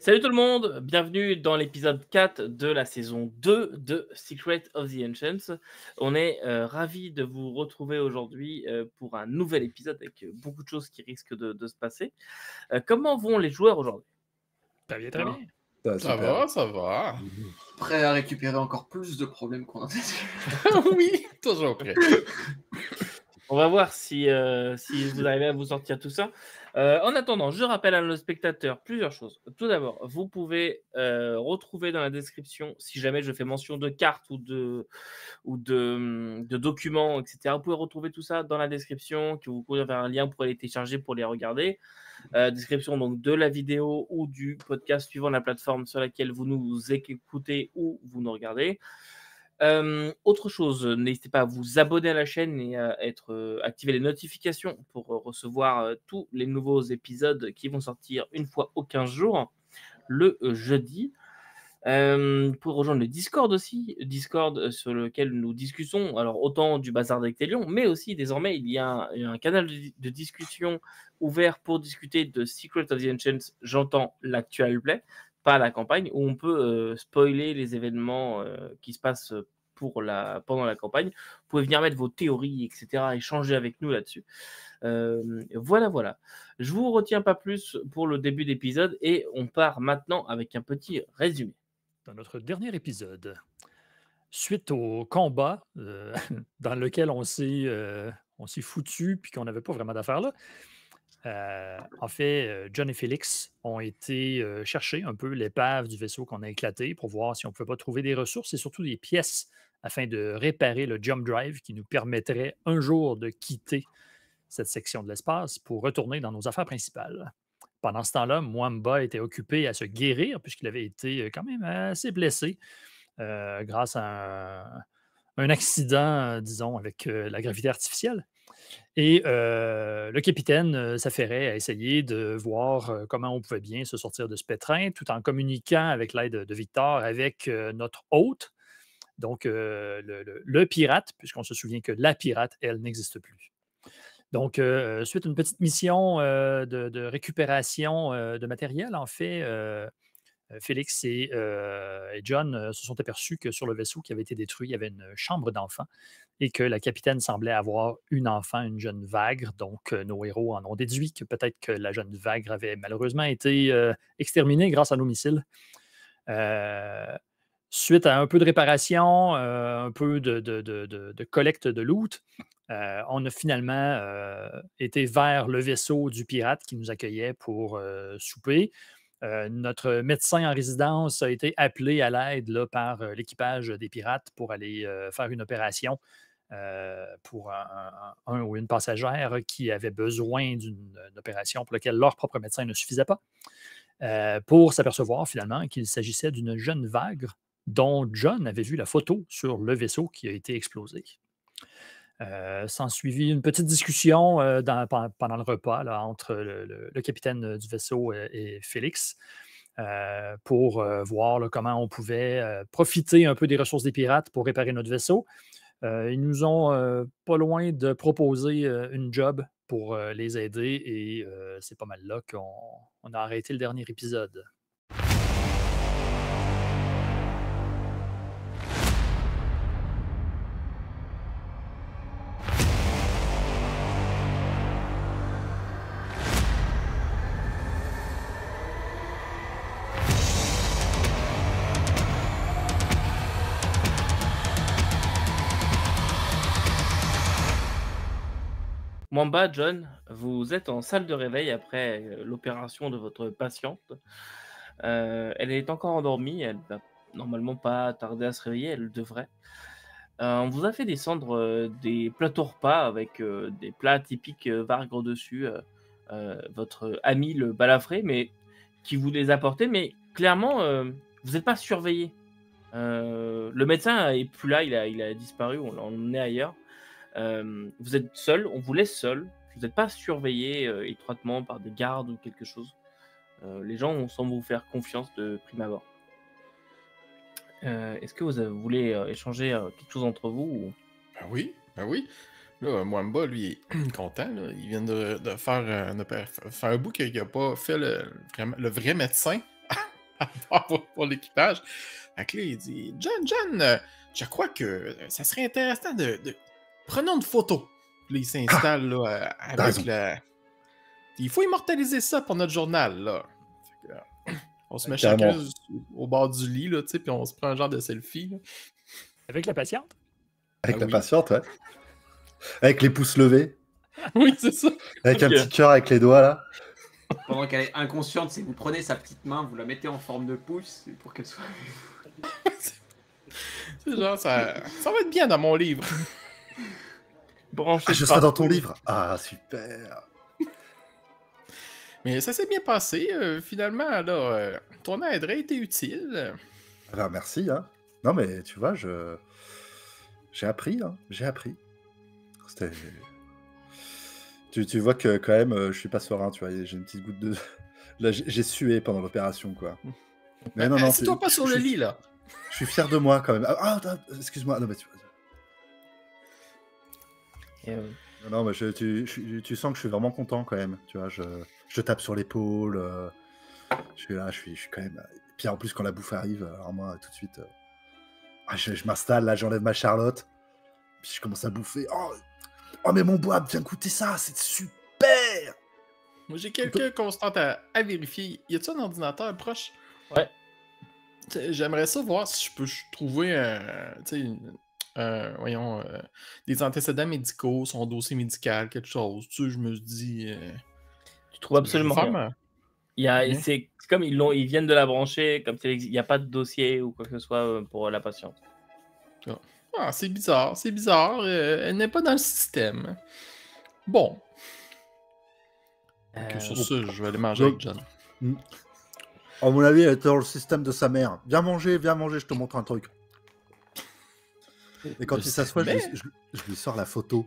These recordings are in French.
Salut tout le monde, bienvenue dans l'épisode 4 de la saison 2 de Secret of the Ancients. On est ravis de vous retrouver aujourd'hui pour un nouvel épisode avec beaucoup de choses qui risquent de se passer. Comment vont les joueurs aujourd'hui? Très bien, très bien. Ça va, ça va. Prêt à récupérer encore plus de problèmes qu'on en a. Oui, toujours prêt. On va voir si vous arrivez à vous sortir tout ça. En attendant, je rappelle à nos spectateurs plusieurs choses. Tout d'abord, vous pouvez retrouver dans la description, si jamais je fais mention de cartes ou de documents, etc. Vous pouvez retrouver tout ça dans la description, qui vous conduit vers un lien pour les télécharger, pour les regarder. Description donc de la vidéo ou du podcast suivant la plateforme sur laquelle vous nous écoutez ou vous nous regardez. Autre chose, n'hésitez pas à vous abonner à la chaîne et à activer les notifications pour recevoir tous les nouveaux épisodes qui vont sortir une fois aux 15 jours, le jeudi. Vous pouvez rejoindre le Discord aussi, Discord sur lequel nous discutons, alors autant du bazar d'Actelion, mais aussi désormais il y a un canal de discussion ouvert pour discuter de Secret of the Ancients, j'entends l'actual play, pas la campagne, où on peut spoiler les événements qui se passent pendant la campagne. Vous pouvez venir mettre vos théories, etc., échanger avec nous là-dessus. Voilà. Je vous retiens pas plus pour le début d'épisode et on part maintenant avec un petit résumé. Dans notre dernier épisode, suite au combat dans lequel on s'est foutu puis qu'on n'avait pas vraiment d'affaires là, en fait, John et Félix ont été chercher un peu l'épave du vaisseau qu'on a éclaté pour voir si on ne pouvait pas trouver des ressources et surtout des pièces afin de réparer le jump drive qui nous permettrait un jour de quitter cette section de l'espace pour retourner dans nos affaires principales. Pendant ce temps-là, Mwamba était occupé à se guérir puisqu'il avait été quand même assez blessé grâce à un accident, disons, avec la gravité artificielle. Et le capitaine s'affairait à essayer de voir comment on pouvait bien se sortir de ce pétrin tout en communiquant avec l'aide de Victor avec notre hôte, donc le pirate, puisqu'on se souvient que la pirate, elle, n'existe plus. Donc, suite à une petite mission de récupération de matériel, en fait, Félix et John se sont aperçus que sur le vaisseau qui avait été détruit, il y avait une chambre d'enfant et que la capitaine semblait avoir une enfant, une jeune Vagre. Donc, nos héros en ont déduit que peut-être que la jeune Vagre avait malheureusement été exterminée grâce à nos missiles. Suite à un peu de réparation, un peu de collecte de loot, on a finalement été vers le vaisseau du pirate qui nous accueillait pour souper. Notre médecin en résidence a été appelé à l'aide là, par l'équipage des pirates pour aller faire une opération pour un ou une passagère qui avait besoin d'une opération pour laquelle leur propre médecin ne suffisait pas, pour s'apercevoir finalement qu'il s'agissait d'une jeune Vagre dont John avait vu la photo sur le vaisseau qui a été explosé. S'ensuivit une petite discussion pendant le repas là, entre le capitaine du vaisseau et Félix pour voir là, comment on pouvait profiter un peu des ressources des pirates pour réparer notre vaisseau. Ils nous ont pas loin de proposer une job pour les aider et c'est pas mal là qu'on a arrêté le dernier épisode. Mwamba, John, vous êtes en salle de réveil après l'opération de votre patiente. Elle est encore endormie, elle va normalement pas tarder à se réveiller, elle devrait. On vous a fait descendre des plateaux repas avec des plats typiques Vargre dessus, votre ami le balafré, mais qui vous les a apportés, mais clairement, vous n'êtes pas surveillé. Le médecin est plus là, il a disparu, on l'a emmené ailleurs. Vous êtes seul, on vous laisse seul, vous n'êtes pas surveillé étroitement par des gardes ou quelque chose. Les gens semblent vous faire confiance de prime abord. Est-ce que vous voulez échanger quelque chose entre vous ou... Ben oui. Là, Mwamba, lui, est content. Là. Il vient de faire faire un bout qu'il n'a pas fait le vrai médecin. pour l'équipage. Fait que là, il dit John, je crois que ça serait intéressant de... Prenons une photo. Puis là, il s'installe là, avec raison. Il faut immortaliser ça pour notre journal, là. Fait que, on se met Carrément. chacun au bord du lit, là, tu sais, puis on se prend un genre de selfie. Là. Avec la patiente? Avec Ah la oui. patiente, ouais. Avec les pouces levés. Oui, c'est ça. Avec un Ok. petit cœur avec les doigts, là. Pendant qu'elle est inconsciente, c'est vous prenez sa petite main, vous la mettez en forme de pouce pour qu'elle soit. C'est genre, ça va être bien dans mon livre. Branché Ah, je serai dans ton partout. livre. Ah, super. Mais ça s'est bien passé. Finalement, là, ton aide a été utile. Ah ben, merci, hein. Non, mais tu vois, j'ai appris, hein. J'ai appris. C'était... Tu vois que quand même, je suis pas serein, tu vois. J'ai une petite goutte de... Là, j'ai sué pendant l'opération, quoi. Mais non, non, Assis-toi pas sur le lit, là. Je suis fier de moi, quand même. Excuse-moi. Non, mais tu vois. Et, Non, mais tu sens que je suis vraiment content, quand même. Tu vois, je tape sur l'épaule. Je suis là, je suis quand même... Puis en plus, quand la bouffe arrive, alors moi, tout de suite... je m'installe, là, j'enlève ma Charlotte. Puis je commence à bouffer. Oh, mais mon bois, viens goûter ça, c'est super. Moi, j'ai quelques constantes à vérifier. Y a-t-il un ordinateur proche? Ouais. J'aimerais ça voir si je peux trouver des antécédents médicaux, son dossier médical, quelque chose. Tu sais, je me dis. tu trouves absolument je vais faire rien. ma- Il y a, Rien. c'est comme ils viennent de la brancher, comme il n'y a pas de dossier ou quoi que ce soit pour la patiente. Ah, c'est bizarre, c'est bizarre. Elle n'est pas dans le système. Bon, que sur ça, je vais aller manger avec John. À mon avis, elle était dans le système de sa mère. Viens manger, je te montre un truc. Et quand Le il s'assoit, système. je lui sors la photo.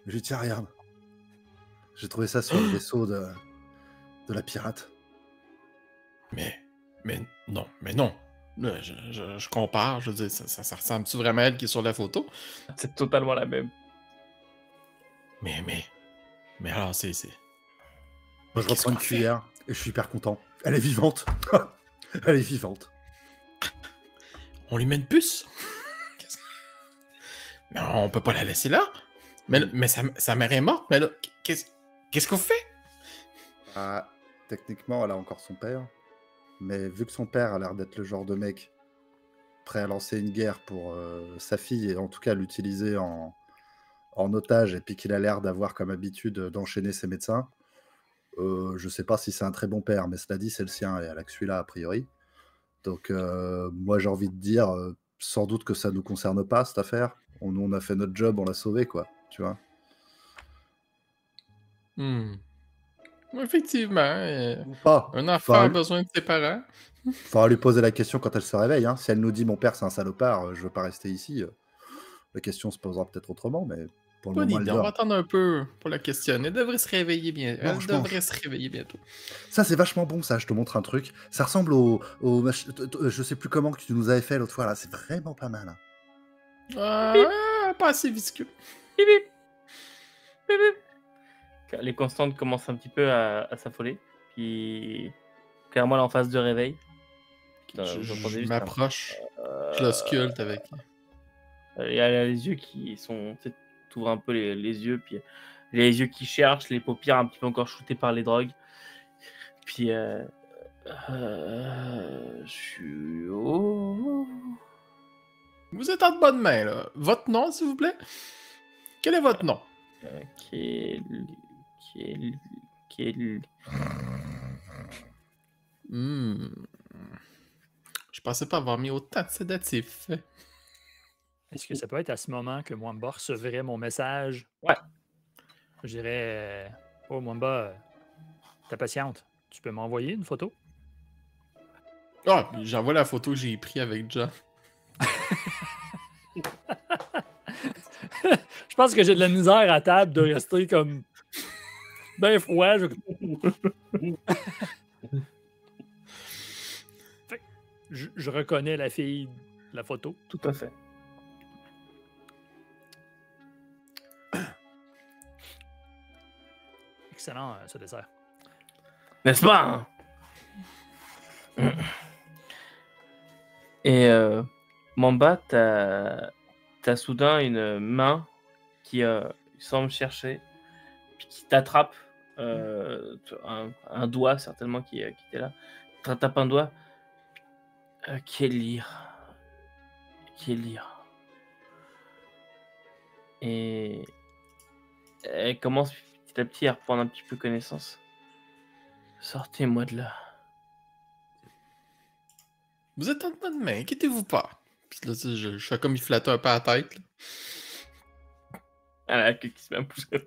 Je lui dis, tiens, regarde. J'ai trouvé ça sur le vaisseau de la pirate. Mais non. Là, je compare, je veux dire, ça ressemble-tu vraiment à elle qui est sur la photo? C'est totalement la même. Mais alors, c'est... Moi, je Qu'est-ce reprends une qu'on fait? cuillère et je suis hyper content. Elle est vivante. Elle est vivante. On lui met une puce? Mais on peut pas la laisser là. Mais sa mère est morte, mais là, qu'est-ce qu'on fait? Ah, techniquement, elle a encore son père. Mais vu que son père a l'air d'être le genre de mec prêt à lancer une guerre pour sa fille, et en tout cas l'utiliser en otage, et puis qu'il a l'air d'avoir comme habitude d'enchaîner ses médecins, je sais pas si c'est un très bon père, mais cela dit, c'est le sien, et elle a que celui-là, a priori. Donc, moi, j'ai envie de dire, sans doute que ça nous concerne pas, cette affaire. On a fait notre job, on l'a sauvé, quoi, tu vois. Effectivement, Ou pas. un enfant a besoin de ses parents. Faudra lui poser la question quand elle se réveille, hein. Si elle nous dit, mon père, c'est un salopard, je veux pas rester ici, la question se posera peut-être autrement, mais pour le Bonne moment, elle idée, on va dort. attendre un peu pour la questionner. Elle devrait se réveiller bien. Elle Mange. devrait se réveiller bientôt. Ça, c'est vachement bon, ça, je te montre un truc. Ça ressemble je sais plus comment que tu nous avais fait l'autre fois, là. C'est vraiment pas mal, hein. Pas assez visqueux. Bip, bip. Bip, bip. Les constantes commencent un petit peu à s'affoler. Puis, clairement, elle est en phase de réveil. Vous entendez Je juste m'approche. Je la sculpte avec. elle a les yeux qui sont. Tu sais, t'ouvres un peu les yeux, puis les yeux qui cherchent, les paupières un petit peu encore shootées par les drogues. Puis, je suis. Vous êtes en de bonnes mains, là. Votre nom, s'il vous plaît? Quel est votre nom? Quel. Je pensais pas avoir mis autant de sédatifs. Est-ce que ça peut être à ce moment que Mwamba recevrait mon message? Ouais. Je dirais, oh Mwamba, ta patiente, tu peux m'envoyer une photo? Ah, j'envoie la photo que j'ai prise avec John. Je pense que j'ai de la misère à table de rester comme ben froid. Je reconnais la fille de la photo. Tout à fait. Excellent ce dessert. N'est-ce pas? Hein? Et Mamba, t'as soudain une main qui semble chercher, puis qui t'attrape un doigt certainement qui était là. Tu tapes un doigt. Kélir. Et elle commence petit à petit à reprendre un petit peu connaissance. Sortez-moi de là. Vous êtes en bonne main, inquiétez-vous pas. Puis là, tu sais, je fais comme il flattait un peu la tête. Là. Elle a la queue qui se met à pousser.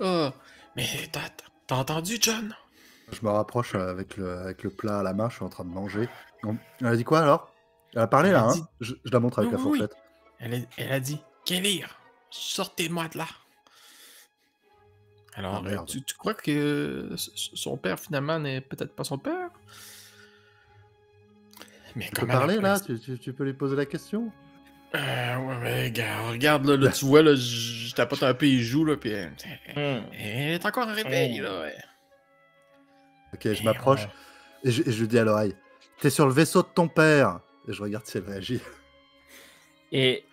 Ah, mais t'as entendu, John? Je me rapproche avec le plat à la main, je suis en train de manger. Elle a dit quoi alors? Elle a parlé Elle là, a hein dit- je la montre avec la Oui. fourchette. Elle a dit, Kélir, sortez-moi de là. Alors, Ah, merde. tu crois que son père, finalement, n'est peut-être pas son père? Mais Tu peux comment elle a parler là? placé- Tu peux lui poser la question? Ouais, mais regarde, là, tu vois, là, je tapote un peu, il joue, là, puis elle est encore en réveil, là. Ouais. Ok, je m'approche et je lui dis à l'oreille, t'es sur le vaisseau de ton père. Et je regarde si elle réagit. Et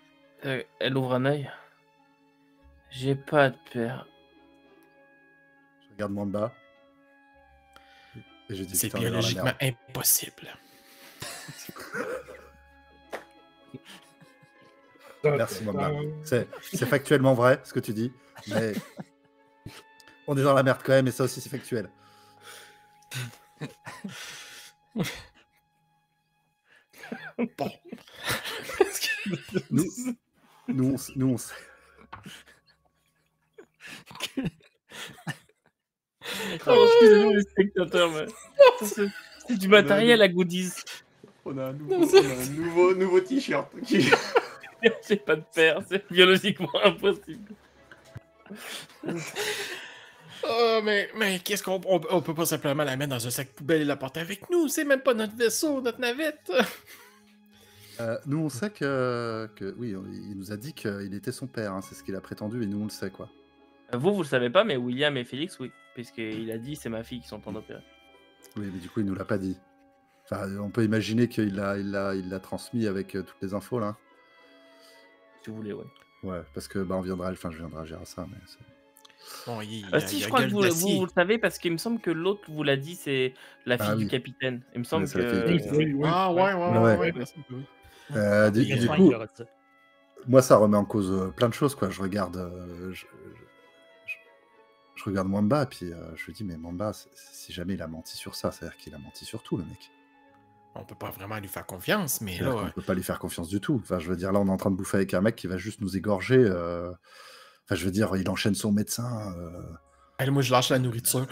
elle ouvre un œil. J'ai pas de père. Je regarde Mamba. Et je dis, C'est putain, on est dans la biologiquement merde. impossible. Merci Mamba. C'est factuellement vrai ce que tu dis, mais on est dans la merde quand même et ça aussi c'est factuel. Bon. Nous on sait. Oh, excusez-nous les spectateurs, mais ça, c'est du matériel à goodies. On a un nouveau t-shirt. J'ai pas de père, c'est biologiquement impossible. Oh, mais qu'est-ce qu'on on peut pas simplement la mettre dans un sac poubelle et la porter avec nous? C'est même pas notre vaisseau, notre navette. Nous on sait que oui, il nous a dit qu'il était son père, hein, c'est ce qu'il a prétendu et nous on le sait quoi. Vous le savez pas, mais William et Félix, oui. Puisqu'il a dit c'est ma fille qui sont en opéré. Oui, mais du coup il nous l'a pas dit. Enfin, on peut imaginer qu'il l'a transmis avec toutes les infos là. Si vous voulez, ouais. Ouais, parce que bah, je viendrai à ça, mais Bon, il Si, je crois que vous le savez, parce qu'il me semble que l'autre vous l'a dit, c'est la fille du capitaine. Il me semble c'est la que. fille du capitaine. Oui. Ah, ouais. Du coup, moi ça remet en cause plein de choses quoi. Je regarde Mwamba et puis je lui dis mais Mwamba, si jamais il a menti sur ça, c'est-à-dire qu'il a menti sur tout le mec. On peut pas vraiment lui faire confiance, mais C'est-à-dire qu'on là... peut pas lui faire confiance du tout. Enfin, je veux dire, là, on est en train de bouffer avec un mec qui va juste nous égorger. Enfin, je veux dire, il enchaîne son médecin. Allez, moi, je lâche la nourriture.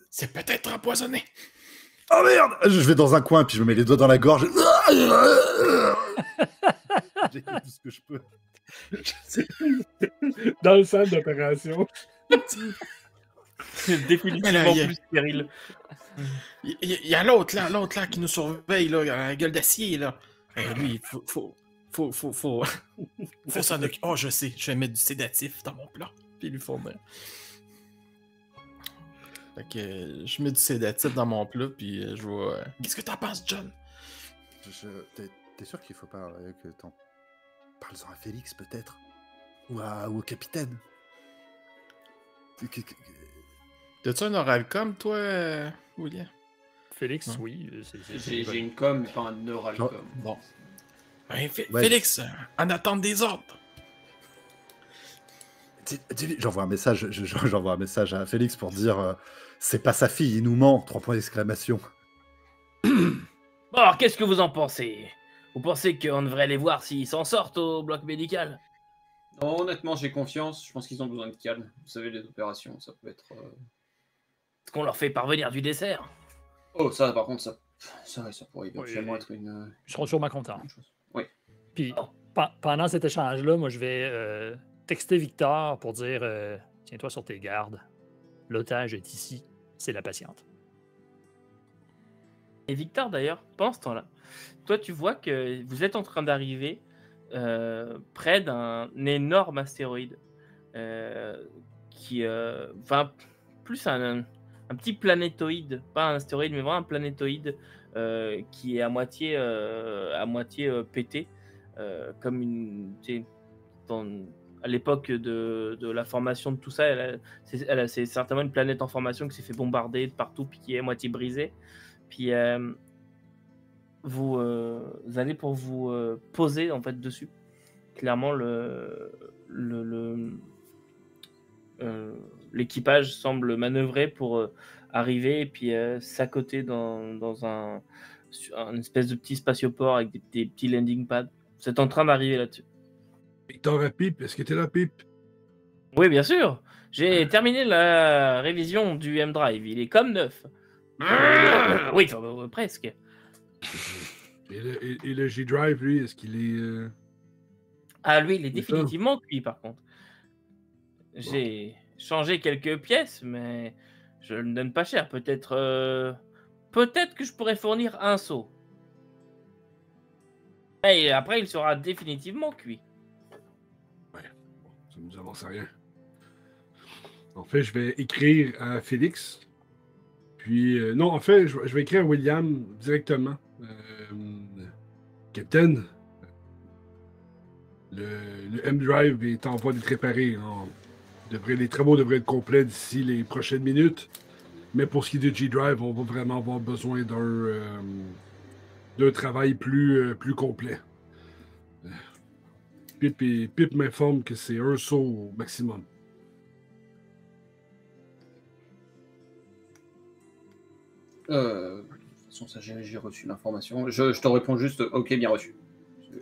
C'est peut-être empoisonné. Oh merde! Je vais dans un coin, puis je me mets les doigts dans la gorge. J'ai tout ce que je peux. Dans le centre d'opération. C'est définitivement plus stérile. Il y a l'autre là, qui nous surveille, là, la gueule d'acier, là. Lui, il faut s'en occuper. Oh, je sais, je vais mettre du sédatif dans mon plat, puis lui fournir. Fait que je mets du sédatif dans mon plat, puis je vois... Qu'est-ce que t'en penses, John? T'es sûr qu'il faut pas que t'en... Parle-en à Félix, peut-être? Ou au capitaine? T'as-tu un oral com, toi, William? Félix, Ouais. oui. J'ai une com, mais pas un oral com. Bon. Ben, Ouais. Félix, en attente des ordres. J'envoie un message, j'envoie un message à Félix pour dire c'est pas sa fille, il nous ment. 3 points d'exclamation. Bon, alors, qu'est-ce que vous en pensez? Vous pensez qu'on devrait aller voir s'ils s'en sortent au bloc médical? Non, honnêtement, j'ai confiance. Je pense qu'ils ont besoin de calme. Vous savez, les opérations, ça peut être... Est-ce qu'on leur fait parvenir du dessert? Oh, ça, par contre, ça pourrait éventuellement Oui. être une Ils seront sûrement contents. chose. Oui. Puis pendant cet échange-là, moi, je vais texter Victor pour dire tiens-toi sur tes gardes. L'otage est ici. C'est la patiente. Et Victor, d'ailleurs, pendant ce temps-là, toi, tu vois que vous êtes en train d'arriver près d'un énorme astéroïde qui va plus un petit planétoïde, pas un astéroïde, mais vraiment un planétoïde qui est à moitié pété, comme à l'époque de la formation de tout ça, c'est certainement une planète en formation qui s'est fait bombarder de partout, puis qui est à moitié brisée. Puis vous allez pour vous poser en fait dessus. Clairement, l'équipage semble manœuvrer pour arriver et puis s'accoter dans un espèce de petit spatioport avec des petits landing pads. Vous êtes en train d'arriver là-dessus. Victor à Pipe, est-ce que t'es là, Pipe? Oui, bien sûr. J'ai terminé la révision du M-Drive. Il est comme neuf. Oui, presque. Et le G-Drive, lui, est-ce qu'il est... Ah, lui, il est C'est définitivement cuit, par contre. J'ai changé quelques pièces, mais je ne donne pas cher. Peut-être que je pourrais fournir un seau. Et après, il sera définitivement cuit. Ouais, bon, ça nous avance à rien. En fait, je vais écrire à Félix. Puis, non, en fait, je vais écrire à William directement. Captain, le M-Drive est en voie d'être réparé. Hein. Les travaux devraient être complets d'ici les prochaines minutes. Mais pour ce qui est de G-Drive, on va vraiment avoir besoin d'un travail plus complet. Pip m'informe que c'est un saut au maximum. De toute façon, ça, j'ai reçu l'information. Je te réponds juste OK, bien reçu. Je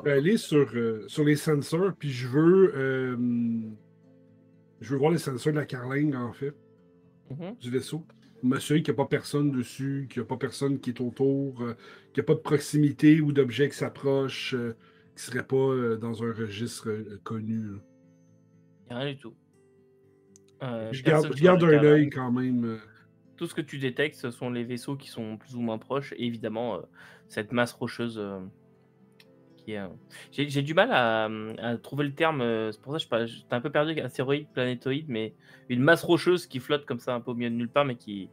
vais aller sur les sensors, puis je veux voir les sensors de la carlingue, en fait, du vaisseau. M'assurer qu'il n'y a pas personne dessus, qu'il n'y a pas personne qui est autour, qu'il n'y a pas de proximité ou d'objets qui s'approchent, qui ne seraient pas dans un registre connu. Il n'y a rien du tout. Je garde un œil quand même. Tout ce que tu détectes, ce sont les vaisseaux qui sont plus ou moins proches, et évidemment, cette masse rocheuse qui est... J'ai du mal à trouver le terme, c'est pour ça que j'étais un peu perdu avec astéroïde, planétoïde, mais une masse rocheuse qui flotte comme ça un peu au milieu de nulle part, mais qui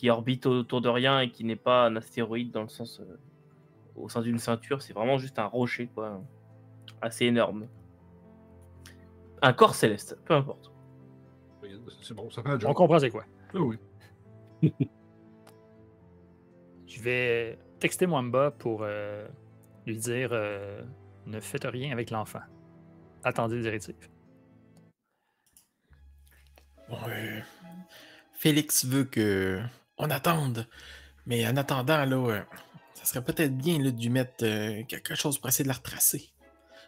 orbite autour de rien et qui n'est pas un astéroïde dans le sens... au sein d'une ceinture, c'est vraiment juste un rocher, quoi, assez énorme. Un corps céleste, peu importe. C'est bon, ça fait un job. On comprend c'est quoi. Ah oui. Je vais texter Mwamba pour lui dire ne faites rien avec l'enfant. Attendez les directives. Bon, Félix veut que on attende. Mais en attendant, là, ça serait peut-être bien là, de lui mettre quelque chose pour essayer de la retracer.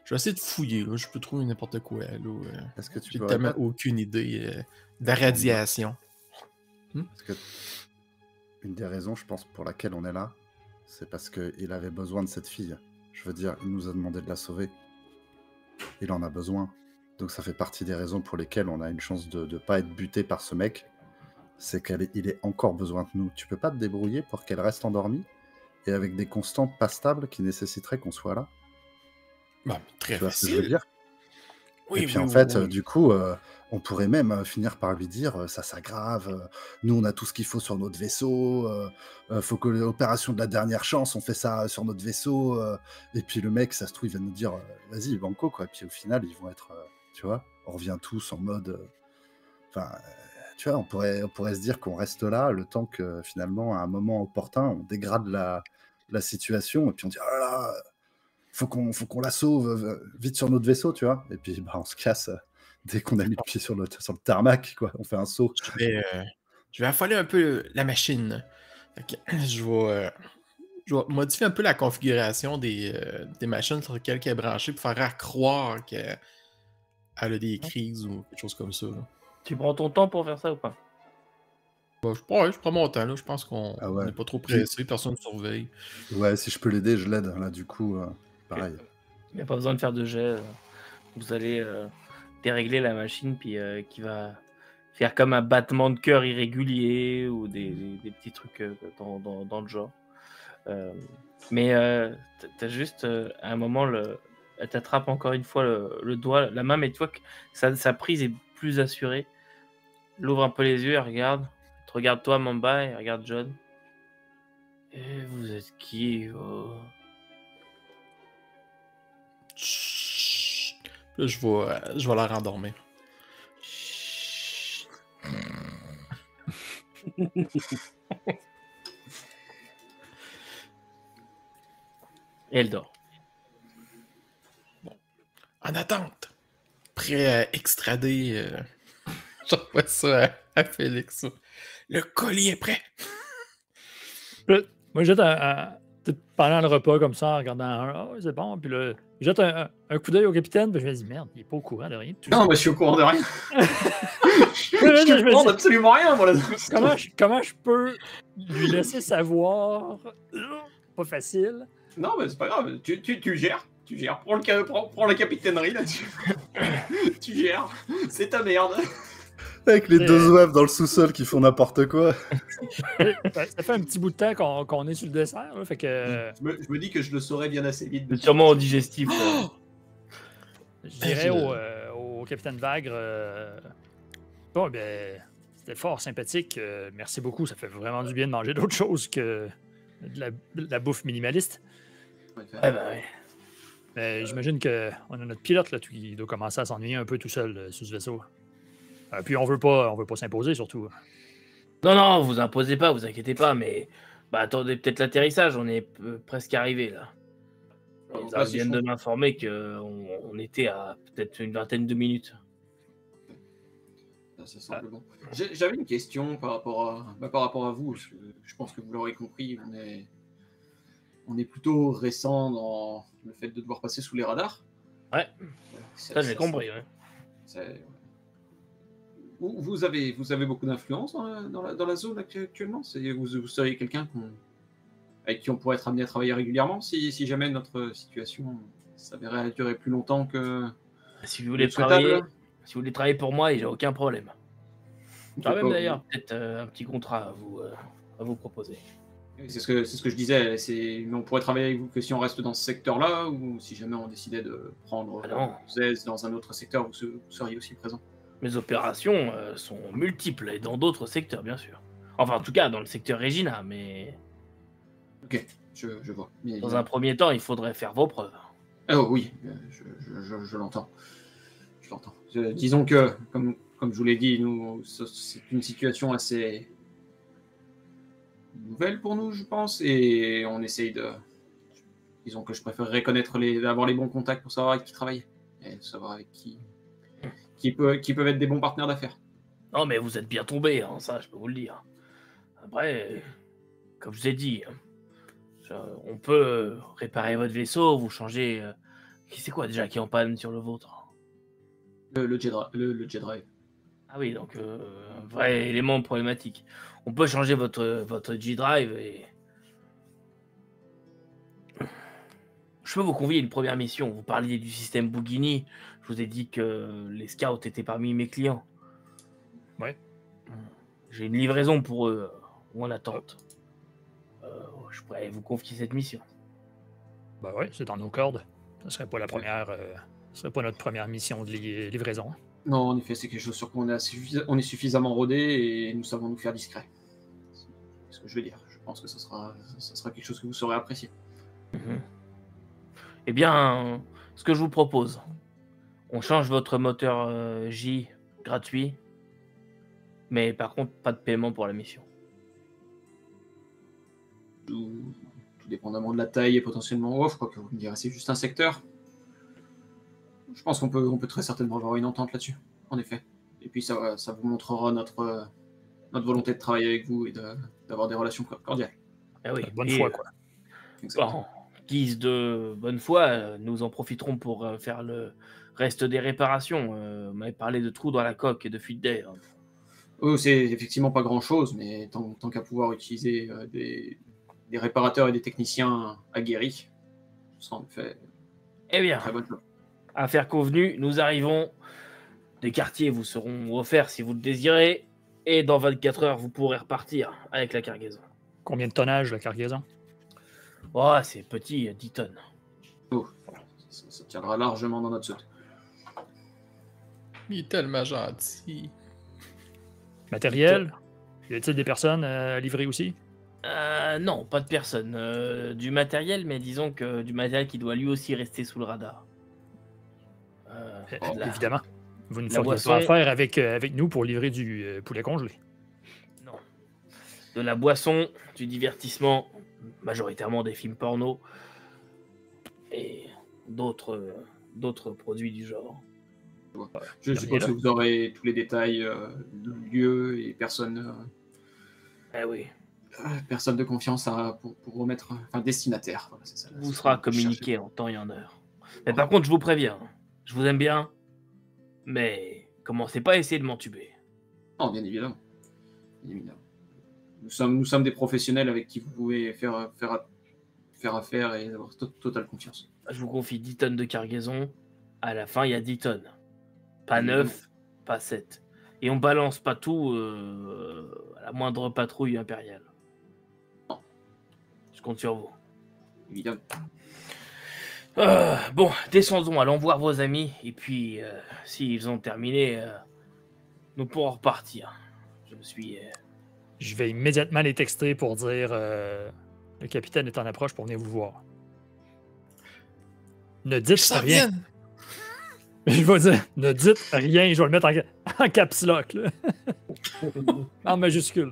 Je vais essayer de fouiller, là. Je peux trouver n'importe quoi. Là, Est-ce que tu j'ai peux tellement aucune idée de la radiation. Parce que une des raisons, je pense, pour laquelle on est là, c'est parce qu'il avait besoin de cette fille. Je veux dire, il nous a demandé de la sauver. Il en a besoin. Donc ça fait partie des raisons pour lesquelles on a une chance de ne pas être buté par ce mec. C'est qu'il ait encore besoin de nous. Tu peux pas te débrouiller pour qu'elle reste endormie et avec des constantes pas stables qui nécessiteraient qu'on soit là. Bon, très Tu vois ce que je facile. veux dire? Oui, Et puis oui, en oui, fait, oui. du coup, on pourrait même finir par lui dire ça s'aggrave, nous on a tout ce qu'il faut sur notre vaisseau, faut que l'opération de la dernière chance, on fait ça sur notre vaisseau. Et puis le mec, ça se trouve, il va nous dire vas-y, banco, quoi. Et puis au final, ils vont être, tu vois, on revient tous en mode. Enfin, tu vois, on pourrait se dire qu'on reste là le temps que finalement, à un moment opportun, on dégrade la situation et puis on dit oh là là, faut qu'on la sauve vite sur notre vaisseau, tu vois. Et puis bah, on se casse dès qu'on a mis le pied sur le tarmac, quoi. On fait un saut. Je vais affoler un peu la machine. Fait que je vais modifier un peu la configuration des machines sur lesquelles elle est branchée pour faire croire qu'elle a des crises ou quelque chose comme ça. Là. Tu prends ton temps pour faire ça ou pas? Bon, je prends mon temps. Là. Je pense qu'on ouais. n'est pas trop pressé. Personne ne surveille. Ouais, si je peux l'aider, je l'aide. Là, du coup, pareil. Il n'y a pas besoin de faire de jet. Vous allez dérégler la machine puis qui va faire comme un battement de cœur irrégulier ou des petits trucs dans le genre. Mais t'as juste à un moment, elle t'attrape encore une fois le doigt, la main, mais tu vois que sa prise est plus assuré. Il ouvre un peu les yeux, elle regarde. Regarde toi, Mamba, et regarde John. Et vous êtes qui Chut. Là, je vais la rendormir. Chut. Et elle dort. Bon. En attente. Prêt à extrader. J'envoie ça à Félix. Le colis est prêt. Moi, jette pendant le repas comme ça, en regardant c'est bon. Puis là, je jette un coup d'œil au capitaine. Puis je me dis, merde, il est pas au courant de rien. Non, mais je suis au courant de rien. Je suis au courant d'absolument rien, moi, là. Comment je peux lui laisser savoir? Pas facile. Non, mais c'est pas grave. Tu gères. Tu gères. Prends la capitainerie là-dessus. Tu gères. C'est ta merde. Avec les deux zouaves dans le sous-sol qui font n'importe quoi. Ça fait un petit bout de temps qu'on est sur le dessert. Là, fait que... je me dis que je le saurais bien assez vite. C'est sûrement au digestif. Je dirais au capitaine Vagre, bon, ben, c'était fort sympathique. Merci beaucoup. Ça fait vraiment du bien de manger d'autres choses que de la bouffe minimaliste. Mais j'imagine qu'on a notre pilote là, qui doit commencer à s'ennuyer un peu tout seul sur ce vaisseau. Puis on veut pas s'imposer surtout. Non, vous imposez pas, vous inquiétez pas, mais attendez peut-être l'atterrissage, on est presque arrivé là. Ils viennent de m'informer qu'on était à peut-être une vingtaine de minutes. Ça semble bon. J'avais une question par rapport à vous. Je pense que vous l'aurez compris, on est plutôt récent dans le fait de devoir passer sous les radars. Ouais, ça j'ai compris. Ouais. Vous avez beaucoup d'influence dans la zone actuellement. Vous seriez quelqu'un avec qui on pourrait être amené à travailler régulièrement si jamais notre situation s'avérait à durer plus longtemps que... Si vous voulez travailler pour moi, j'ai aucun problème. J'aurais même d'ailleurs peut-être un petit contrat à vous proposer. C'est ce que je disais. Mais on pourrait travailler avec vous que si on reste dans ce secteur-là, ou si jamais on décidait de prendre Zez dans un autre secteur, vous seriez aussi présent. Mes opérations sont multiples et dans d'autres secteurs, bien sûr. Enfin, en tout cas, dans le secteur Regina, mais... Ok, je vois. Mais, dans un premier temps, il faudrait faire vos preuves. Oh oui, je l'entends. Je l'entends. Disons que, comme je vous l'ai dit, c'est une situation assez nouvelle pour nous, je pense, et on essaye de... Disons que je préférerais avoir les bons contacts pour savoir avec qui travailler, et savoir avec qui peuvent être des bons partenaires d'affaires. Non, mais vous êtes bien tombé, hein, ça, je peux vous le dire. Après, comme je vous ai dit, on peut réparer votre vaisseau, vous changer... c'est quoi déjà qui est en panne sur le vôtre? Le jet drive. Ah oui, donc un vrai élément problématique. On peut changer votre G-Drive et... Je peux vous convier à une première mission. Vous parliez du système Bugini. Je vous ai dit que les scouts étaient parmi mes clients. Ouais. J'ai une livraison pour eux ou en attente. Je pourrais vous confier cette mission. Bah ouais, c'est dans nos cordes. Ce serait pas ce serait pas notre première mission de livraison. Non, en effet, c'est quelque chose sur quoi on est suffisamment rodé et nous savons nous faire discret. C'est ce que je veux dire. Je pense que ça sera quelque chose que vous saurez apprécier. Mm-hmm. Eh bien, ce que je vous propose, on change votre moteur J gratuit, mais par contre, pas de paiement pour la mission. Tout dépendamment de la taille et potentiellement je crois que vous me direz, c'est juste un secteur. Je pense qu'on peut très certainement avoir une entente là-dessus, en effet. Et puis ça vous montrera notre volonté de travailler avec vous et d'avoir des relations cordiales. Ah oui. Bonne foi, quoi. En guise de bonne foi, nous en profiterons pour faire le reste des réparations. Vous m'avez parlé de trous dans la coque et de fuite d'air. C'est effectivement pas grand-chose, mais tant qu'à pouvoir utiliser des réparateurs et des techniciens aguerris, ça en fait très bonne chose. Affaire convenue, nous arrivons. Des quartiers vous seront offerts si vous le désirez. Et dans 24 heures, vous pourrez repartir avec la cargaison. Combien de tonnage, la cargaison? Oh, c'est petit, 10 tonnes. Oh, ça tiendra largement dans notre saute. Il est tellement gentil. Matériel? Y a-t-il des personnes à livrer aussi? Non, pas de personne. Du matériel, mais disons que du matériel qui doit lui aussi rester sous le radar. Évidemment. Vous ne la feriez boisson- pas affaire avec nous pour livrer du poulet congelé. Non. De la boisson, du divertissement, majoritairement des films porno et d'autres produits du genre. Je suppose que vous aurez tous les détails de lieu et personne Oui. de confiance pour remettre. Enfin, destinataire. Voilà, c'est ça. Vous sera communiqué en temps et en heure. Mais par contre, je vous préviens, je vous aime bien, mais commencez pas à essayer de m'entuber. Non, bien évidemment. Bien évidemment. Nous sommes des professionnels avec qui vous pouvez faire affaire et avoir totale confiance. Je vous confie 10 tonnes de cargaison. À la fin, il y a 10 tonnes. Pas 9, pas 7. Et on balance pas tout à la moindre patrouille impériale. Non. Je compte sur vous. Évidemment. Bon, descendons, allons voir vos amis. Et puis, s'ils ont terminé, nous pourrons repartir. Je vais immédiatement les texter pour dire le capitaine est en approche pour venir vous voir. Ne dites rien. Je vais dire, ne dites rien, je vais le mettre en caps lock, là. En majuscule.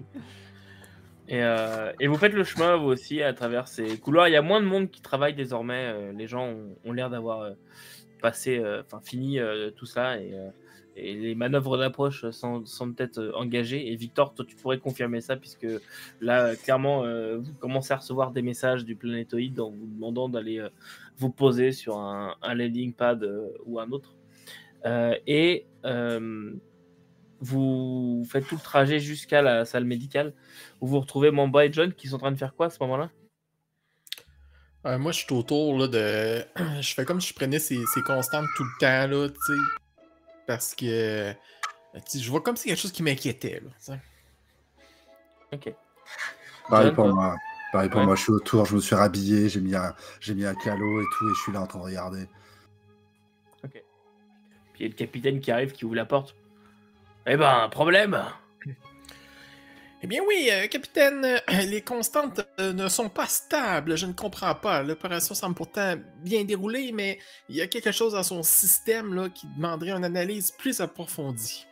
Et vous faites le chemin, vous aussi, à travers ces couloirs. Il y a moins de monde qui travaille désormais. Les gens ont l'air d'avoir fini tout ça. Et les manœuvres d'approche semblent être engagées. Et Victor, toi, tu pourrais confirmer ça, puisque là, clairement, vous commencez à recevoir des messages du planétoïde en vous demandant d'aller vous poser sur un landing pad ou un autre. Vous faites tout le trajet jusqu'à la salle médicale où vous retrouvez Mamba et John qui sont en train de faire quoi à ce moment-là? Moi, je suis autour là, de. Je fais comme si je prenais ces constantes tout le temps, là, tu sais. Parce que. Je vois comme si c'est quelque chose qui m'inquiétait, là, t'sais. Ok. Pareil pour moi. Moi, je suis autour, je me suis rhabillé, j'ai mis un calot et tout, et je suis là en train de regarder. Ok. Puis il y a le capitaine qui arrive, qui ouvre la porte. Eh ben, problème. Eh bien oui, capitaine, les constantes ne sont pas stables, je ne comprends pas. L'opération semble pourtant bien déroulée, mais il y a quelque chose dans son système là, qui demanderait une analyse plus approfondie.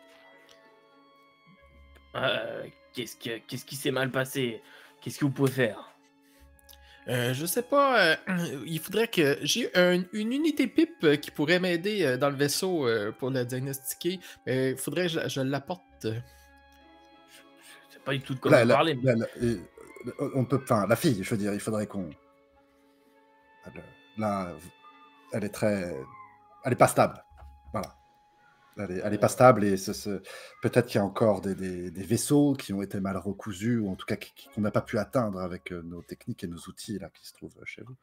Qu'est-ce qui s'est mal passé? Qu'est-ce que vous pouvez faire? Je sais pas, il faudrait que... J'ai une unité PIP qui pourrait m'aider dans le vaisseau pour le diagnostiquer, mais il faudrait que je l'apporte. C'est pas du tout de quoi vous parlez. On peut... Enfin, la fille, je veux dire, il faudrait qu'on... Là, elle est pas stable. Voilà. Elle est pas stable et peut-être qu'il y a encore des vaisseaux qui ont été mal recousus ou en tout cas qu'on n'a pas pu atteindre avec nos techniques et nos outils là, qui se trouvent chez vous.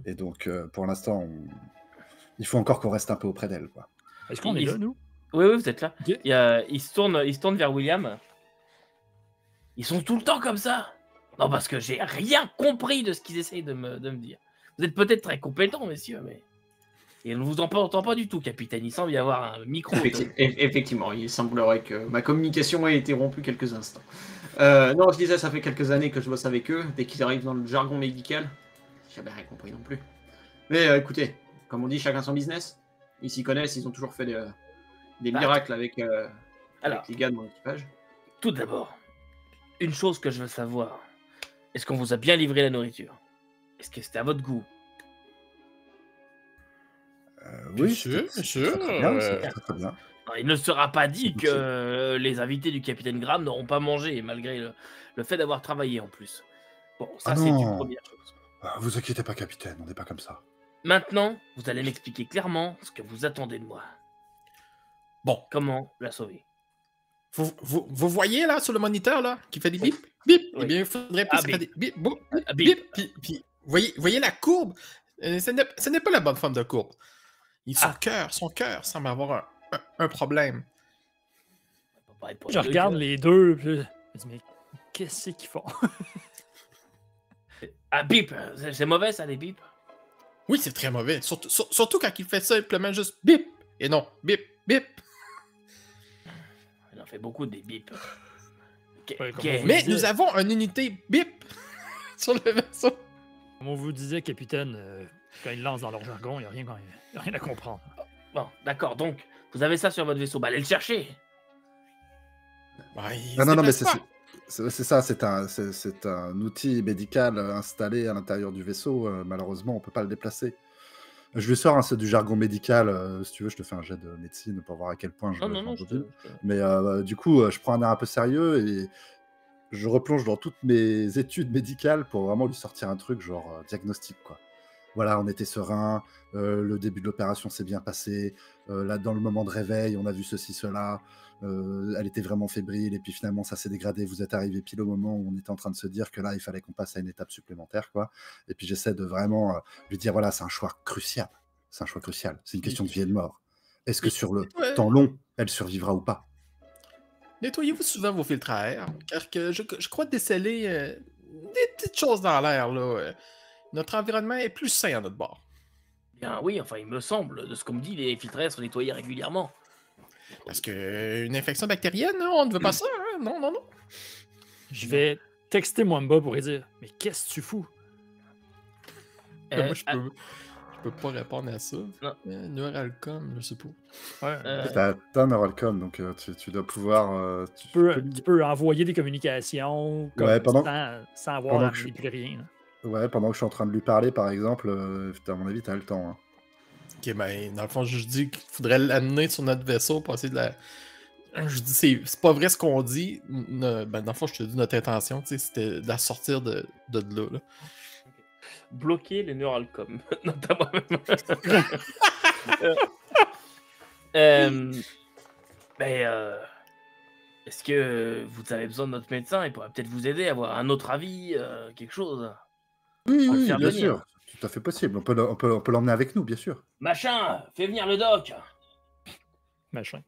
Et donc, pour l'instant, il faut encore qu'on reste un peu auprès d'elle. Quoi. Est-ce qu'on est là, nous? Oui, vous êtes là. Okay. Il se tourne vers William. Ils sont tout le temps comme ça. Non, parce que j'ai rien compris de ce qu'ils essayent de me dire. Vous êtes peut-être très compétents, messieurs, mais... Et on ne vous entend pas du tout, capitaine. Il semble y avoir un micro. Effectivement, il semblerait que ma communication ait été rompue quelques instants. Non, je disais, ça fait quelques années que je bosse avec eux. Dès qu'ils arrivent dans le jargon médical, j'avais rien compris non plus. Mais écoutez, comme on dit, chacun son business. Ils s'y connaissent, ils ont toujours fait des miracles avec les gars de mon équipage. Tout d'abord, une chose que je veux savoir. Est-ce qu'on vous a bien livré la nourriture? Est-ce que c'était à votre goût? Oui, sûr. Très bien. Il ne sera pas dit que les invités du capitaine Graham n'auront pas mangé, malgré le fait d'avoir travaillé en plus. Bon, ça c'est une première chose. Vous inquiétez pas, capitaine, on n'est pas comme ça. Maintenant, vous allez m'expliquer clairement ce que vous attendez de moi. Bon. Comment la sauver? Vous voyez là sur le moniteur là qui fait des bip, bip. Oui. Eh bien, il faudrait plus faire des bip, bip. Puis voyez la courbe. Ce n'est pas la bonne forme de courbe. Son cœur semble avoir un problème. Je regarde les deux, puis je me dis, mais qu'est-ce qu'ils font? Bip! C'est mauvais ça, les bips? Oui, c'est très mauvais. Surtout quand il fait simplement juste bip. Et non, bip, bip. Il en fait beaucoup des bips. Mais nous avons une unité bip sur le vaisseau. Comme on vous disait, capitaine, quand ils lancent dans leur jargon, il n'y a rien à comprendre. Bon, d'accord, donc, vous avez ça sur votre vaisseau. Bah, allez le chercher. Bah, non, mais c'est ça, c'est un outil médical installé à l'intérieur du vaisseau. Malheureusement, on ne peut pas le déplacer. Je lui sors c'est du jargon médical. Si tu veux, je te fais un jet de médecine pour voir à quel point je Mais du coup, je prends un air un peu sérieux et je replonge dans toutes mes études médicales pour vraiment lui sortir un truc genre diagnostic, quoi. Voilà, on était serein, le début de l'opération s'est bien passé, là, dans le moment de réveil, on a vu ceci, cela, elle était vraiment fébrile, et puis finalement, ça s'est dégradé, vous êtes arrivé pile au moment où on était en train de se dire que là, il fallait qu'on passe à une étape supplémentaire, quoi. Et puis j'essaie de vraiment lui dire, voilà, c'est un choix crucial, c'est une question de vie et de mort. Est-ce que sur le temps long, elle survivra ou pas? Nettoyez-vous souvent vos filtres à air, car que je crois déceler des petites choses dans l'air, là. Notre environnement est plus sain à notre bord. Bien oui, enfin il me semble, de ce qu'on me dit, les filtres à air sont nettoyés régulièrement. Parce que une infection bactérienne, on ne veut pas ça, hein? Non. Je vais texter Mwamba pour lui dire, mais qu'est-ce que tu fous? Moi, je peux pas répondre à ça. Neuralcom, je sais pas. Ouais. T'as un Neuralcom, donc tu dois pouvoir... Tu peux envoyer des communications sans avoir à manipuler rien. Là. Ouais, pendant que je suis en train de lui parler, par exemple, à mon avis, t'as le temps. Hein. Ok, ben, dans le fond, je dis qu'il faudrait l'amener sur notre vaisseau pour essayer de la... Je dis, c'est pas vrai ce qu'on dit. Ben, dans le fond, je te dis notre intention, c'était de la sortir de là. Okay. Bloquer les Neuralcom, notamment. Est-ce que vous avez besoin de notre médecin? Il pourrait peut-être vous aider à avoir un autre avis, quelque chose. Oui, bien sûr. Tout à fait possible. On peut l'emmener avec nous, bien sûr. Machin, fais venir le doc. Machin.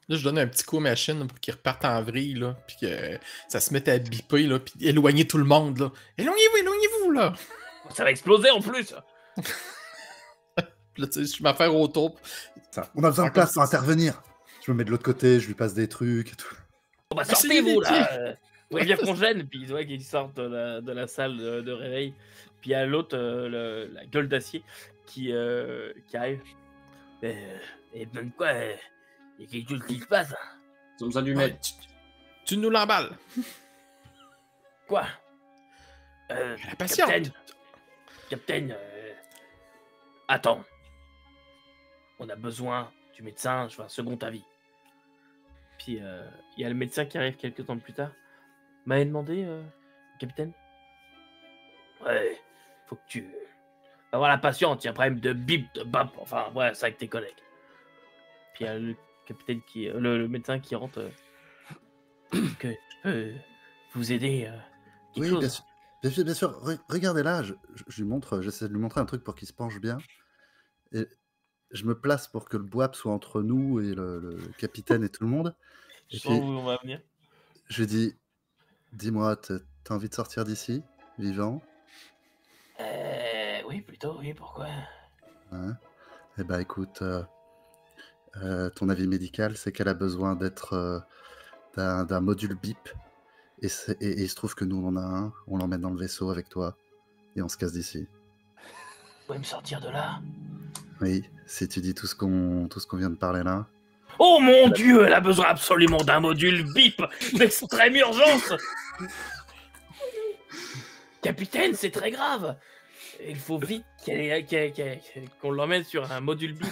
Là, je donne un petit coup aux machines pour qu'ils repartent en vrille, là, puis que ça se mette à biper, là, puis éloigner tout le monde, là. Éloignez-vous, là! Ça va exploser en plus! Puis là, tu sais, je m'affaire autour. On a besoin de place pour intervenir. Je me mets de l'autre côté, je lui passe des trucs et tout. Bon, bah, sortez-vous, là! Vous voyez bien qu'on gêne, puis ils voient qu'ils sortent de la salle de réveil. Puis il y a l'autre, la gueule d'acier, qui arrive. Et même quoi, il y a quelque chose qui se passe. Ils ont besoin du maître. Tu nous l'emballes. Quoi? La patiente. Capitaine, attends. On a besoin du médecin, je veux un second avis. Puis il y a le médecin qui arrive quelques temps plus tard. M'avait demandé, capitaine? Ouais, faut que tu... avoir la patiente, il y a un problème de bip, de bap, enfin, ouais, c'est avec tes collègues. Puis il y a le capitaine le médecin qui rentre. Que je peux vous aider quelque chose. Bien sûr. Regardez là, je lui montre, j'essaie de lui montrer un truc pour qu'il se penche bien. Et je me place pour que le boap soit entre nous et le capitaine et tout le monde. Je sens où on va venir. Je lui dis, dis-moi, t'as envie de sortir d'ici, vivant? Oui, plutôt, oui, pourquoi? Ouais. Eh ben, écoute, ton avis médical, c'est qu'elle a besoin d'être d'un module BIP. Et il se trouve que nous, on en a un. On l'emmène dans le vaisseau avec toi. Et on se casse d'ici. Vous pouvez me sortir de là? Oui, si tu dis tout ce qu'on vient de parler là. Oh mon Dieu, elle a besoin absolument d'un module BIP d'extrême urgence. Capitaine, c'est très grave. Il faut vite qu'on l'emmène sur un module BIP.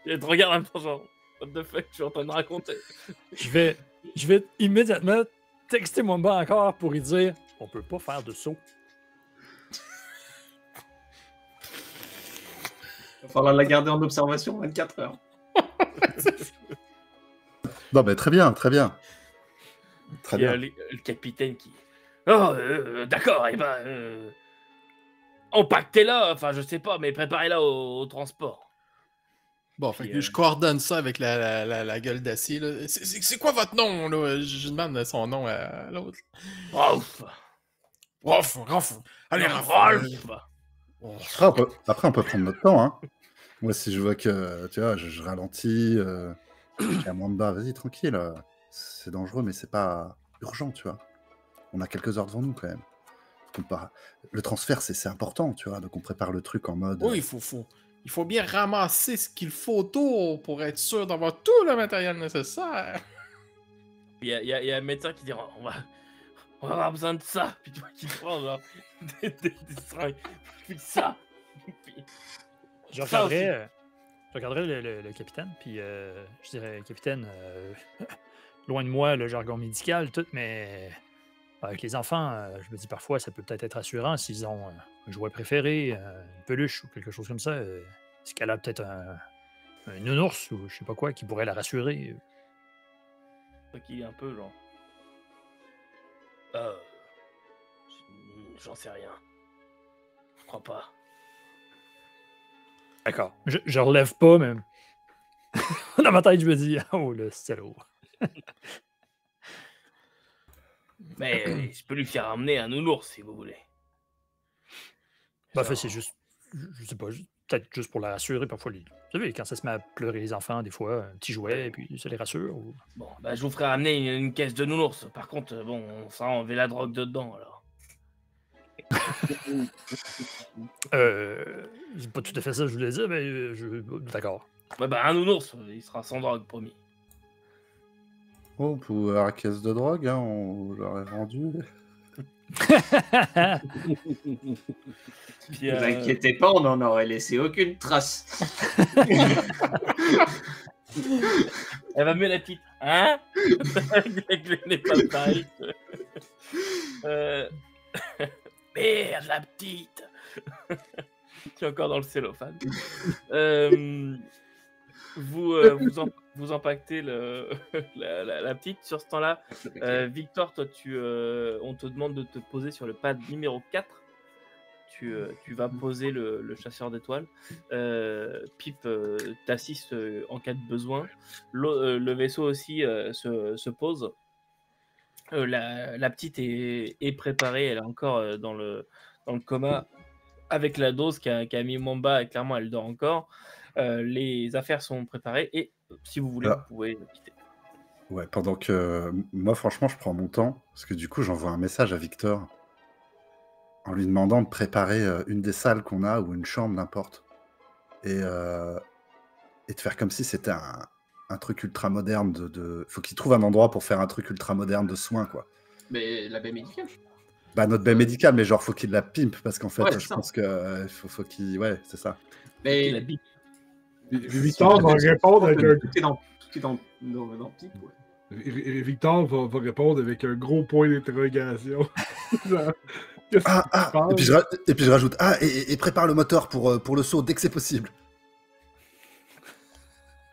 Je te regarde un peu genre, what the fuck, je suis en train de raconter. Je vais immédiatement texter Mwamba encore pour lui dire, on peut pas faire de saut. Il va falloir la garder en observation 24 heures. Non, mais très bien. Très bien. Le capitaine qui... Oh, d'accord, et ben... empaquetez-la, enfin, je sais pas, mais préparez-la au transport. Bon, fait que je coordonne ça avec la gueule d'acier, là. C'est quoi votre nom, là? Je demande son nom à l'autre. Rolf. Rolf. Allez, Rolf. Après, on peut prendre notre temps, hein. Moi, si je vois que, tu vois, je ralentis, il y a moins de bas, vas-y, tranquille. C'est dangereux, mais c'est pas urgent, tu vois. On a quelques heures devant nous, quand même. Le transfert, c'est important, tu vois. Donc, on prépare le truc en mode... Oui, il faut bien ramasser ce qu'il faut autour pour être sûr d'avoir tout le matériel nécessaire. Il y a un médecin qui dit on va avoir besoin de ça. Puis tu vois qu'il prend genre, des seringues. Puis ça. Puis Je ça aussi. regarderais le capitaine, puis je dirais, capitaine, loin de moi le jargon médical, tout, mais avec les enfants, je me dis parfois, ça peut peut-être être rassurant s'ils ont un jouet préféré, une peluche ou quelque chose comme ça. Est-ce qu'elle a peut-être un nounours ou je sais pas quoi qui pourrait la rassurer? Qui est un peu genre. J'en sais rien. Je crois pas. D'accord. Je relève pas, mais dans ma tête, je me dis, oh le salaud. Mais je peux lui faire amener un nounours si vous voulez. Bah, fait, c'est juste, je sais pas, peut-être juste pour la rassurer. Parfois, vous savez, quand ça se met à pleurer les enfants, des fois, un petit jouet, et puis ça les rassure. Ou... Bon, bah je vous ferai amener une caisse de nounours. Par contre, bon, on sera enlever la drogue dedans alors. C'est pas tout à fait ça que je voulais dire, mais d'accord. Ouais, bah un nounours, il sera sans drogue, promis. Oh, pour la caisse de drogue, hein, on l'aurait vendu. Ne vous inquiétez pas, on n'en aurait laissé aucune trace. Elle va mieux la petite, hein? Avec le nez pas pareil. Merde, la petite. Tu es encore dans le cellophane. Vous empaquetez la petite. Sur ce temps-là, Victor, toi, on te demande de te poser sur le pad numéro 4. Tu vas poser le chasseur d'étoiles. Pip t'assiste en cas de besoin. Le vaisseau aussi se pose. La petite est préparée. Elle est encore dans le coma avec la dose qu'a mis Mamba. Et clairement, elle dort encore. Les affaires sont préparées. Et si vous voulez, vous pouvez quitter. Ouais, pendant que... Moi, franchement, je prends mon temps. Parce que du coup, j'envoie un message à Victor en lui demandant de préparer une des salles qu'on a ou une chambre, n'importe. Et de faire comme si c'était un truc ultra moderne Faut qu'il trouve un endroit pour faire un truc ultra moderne de soins, quoi. Mais la baie médicale. Bah, notre baie médicale, mais genre, faut qu'il la pimpe, parce qu'en fait, Ouais, je pense que faut qu'il... Ouais, c'est ça. Mais Victor va répondre avec un... Tout est dans le petit, ouais. Victor va répondre avec un gros point d'interrogation. Et puis je rajoute, et prépare le moteur pour le saut dès que c'est possible.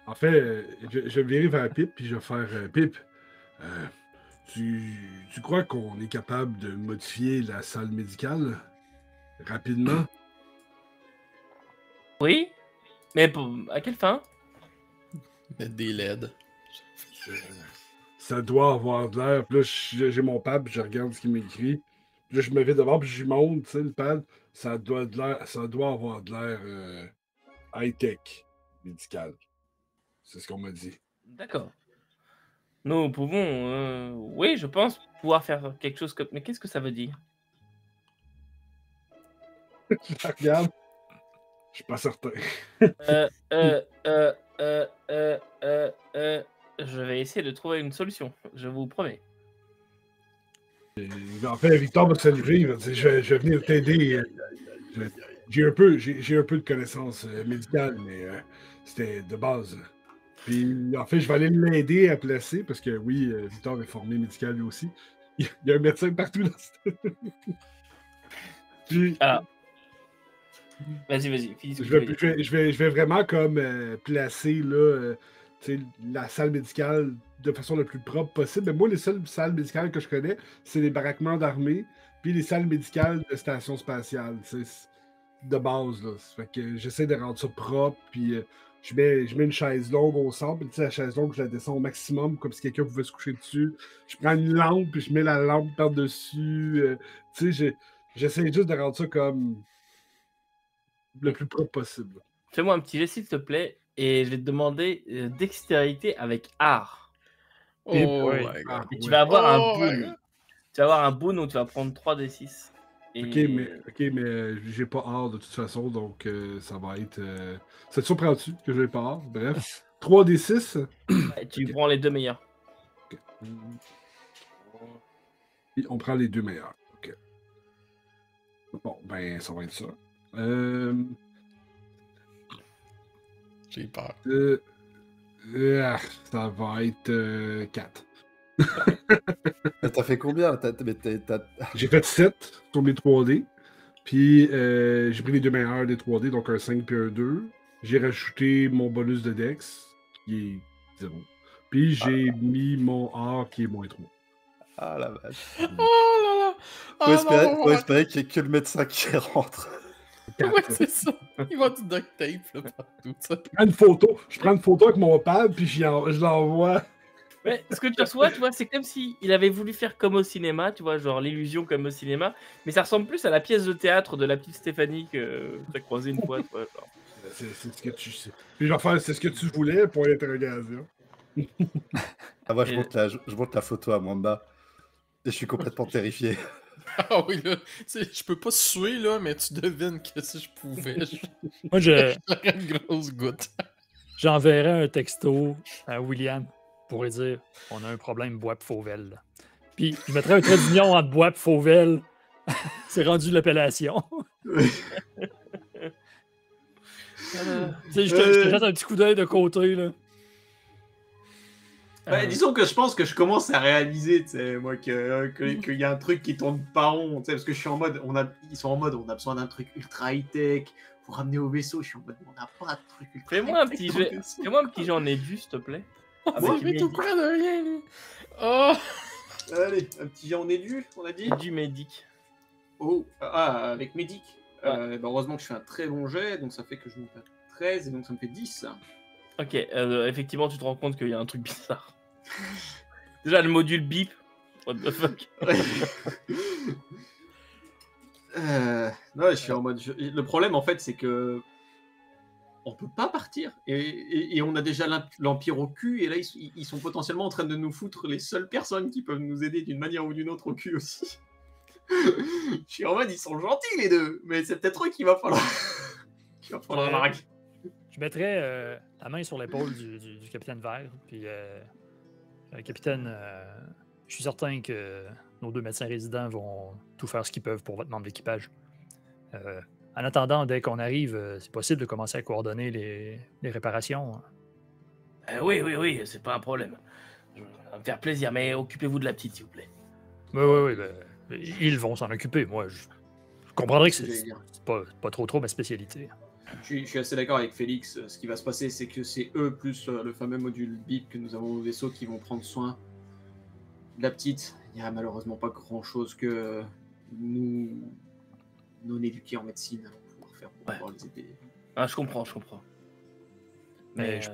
En fait, je vais virer vers Pip, puis je vais faire Pip, tu crois qu'on est capable de modifier la salle médicale rapidement? Oui, mais à quelle fin? Mettre des LED. Ça doit avoir de l'air. Puis là, j'ai mon pad, puis je regarde ce qu'il m'écrit. Puis là, je me vais devant, puis je monte, tu sais, le pad. Ça doit avoir de l'air high-tech médical. C'est ce qu'on m'a dit. D'accord. Nous pouvons, oui, je pense pouvoir faire quelque chose comme... Mais qu'est-ce que ça veut dire? Je regarde. Je suis pas certain. Je vais essayer de trouver une solution, je vous promets. En fait, Victor va se lever, il va dire je vais venir t'aider. J'ai un peu de connaissances médicales, mais c'était de base. Puis en fait, je vais aller l'aider à placer, parce que oui, Victor est formé médical lui aussi. Il y a un médecin partout dans ce... Puis, Vas-y, finis. Je vais vraiment comme placer là, la salle médicale de façon la plus propre possible. Mais moi, les seules salles médicales que je connais, c'est les baraquements d'armée, puis les salles médicales de station spatiale, de base. Là. Ça fait que j'essaie de rendre ça propre, puis je mets une chaise longue au centre, puis la chaise longue, je la descends au maximum, comme si quelqu'un pouvait se coucher dessus. Je prends une lampe, puis je mets la lampe par-dessus. J'essaie juste de rendre ça comme le plus propre possible. Fais-moi un petit jet, s'il te plaît, et je vais te demander dextérité avec art. Et Oh boy. my god. Et tu vas avoir un Oh my boon. God. Tu vas avoir un boon où tu vas prendre 3d6. Et... Ok, mais j'ai pas hâte de toute façon, donc ça va être. Ça te surprend-tu que j'ai pas hâte? Bref. 3d6. Ouais, tu Ok. prends les deux meilleurs. Et on prend les deux meilleurs. Ok. Bon, ben, ça va être ça. J'ai peur. Ça va être 4. T'as fait combien? J'ai fait 7 sur mes 3D. Puis j'ai pris les deux meilleurs des 3D, donc un 5 puis un 2. J'ai rajouté mon bonus de Dex, qui est 0. Puis j'ai mis mon A, qui est moins 3. Ah la vache. Oh là là. Faut espérer, non, faut espérer qu'il n'y ait que le médecin qui rentre. Ouais, c'est ça. Il va du duct tape là, partout. Ça. Je prends une photo avec mon pad, puis je l'envoie. Mais ce que tu reçois, tu vois, c'est comme s'il avait voulu faire comme au cinéma, tu vois, genre l'illusion comme au cinéma, mais ça ressemble plus à la pièce de théâtre de la petite Stéphanie que tu as croisée une fois, tu vois. Genre. C'est ce que tu sais. Puis je vais faire, c'est ce que tu voulais pour l'interrogation. Ah, moi, je montre la photo à Mwamba. Et je suis complètement terrifié. Ah oui, là. Je peux pas suer, là, mais tu devines que si je pouvais, Moi, j'aurais une grosse goutte. j'enverrais un texto à William pour lui dire on a un problème bois Fauvel. Puis je mettrais un trait d'union entre bois et Fauvel. C'est rendu l'appellation. Tu sais, je te jette un petit coup d'œil de côté, là. Disons que je pense que je commence à réaliser, tu sais, moi, qu'il y a un truc qui tourne pas rond, tu sais, parce que je suis en mode, ils sont en mode, on a besoin d'un truc ultra high-tech pour ramener au vaisseau. Je suis en mode, on n'a pas de truc ultra Fais-moi un high-tech petit dans le jet. vaisseau. Fais-moi un petit jet en édu, s'il te plaît. On va Avec tout près de rien, lui. Oh! Allez, un petit jet en édu, on a dit. du médic. Oh, avec Medic. Heureusement que je fais un très bon jet, donc ça fait que je monte à 13, et donc ça me fait 10. Ok, effectivement, tu te rends compte qu'il y a un truc bizarre. Déjà, le module bip. What the fuck? Non, je suis en mode. Le problème, en fait, c'est que. On peut pas partir. Et on a déjà l'Empire au cul, et là, ils sont potentiellement en train de nous foutre les seules personnes qui peuvent nous aider d'une manière ou d'une autre au cul aussi. Je suis en mode, ils sont gentils, les deux, mais c'est peut-être eux qu'il va falloir. qu'il va falloir larguer. Je mettrais la main sur l'épaule du capitaine Vert. Puis, capitaine, je suis certain que nos deux médecins résidents vont tout faire ce qu'ils peuvent pour votre membre d'équipage. En attendant, dès qu'on arrive, c'est possible de commencer à coordonner les réparations. Oui, c'est pas un problème. Ça va me faire plaisir, mais occupez-vous de la petite, s'il vous plaît. Oui, ils vont s'en occuper. Moi, je comprendrais que C'est ce que c'est j'allais dire. pas trop ma spécialité. Je suis assez d'accord avec Félix. Ce qui va se passer, c'est que c'est eux plus le fameux module BIP que nous avons au vaisseau qui vont prendre soin de la petite. Il n'y a malheureusement pas grand-chose que nous, non éduqués en médecine, allons pouvoir faire pour pouvoir les aider. Ah, je comprends. Mais je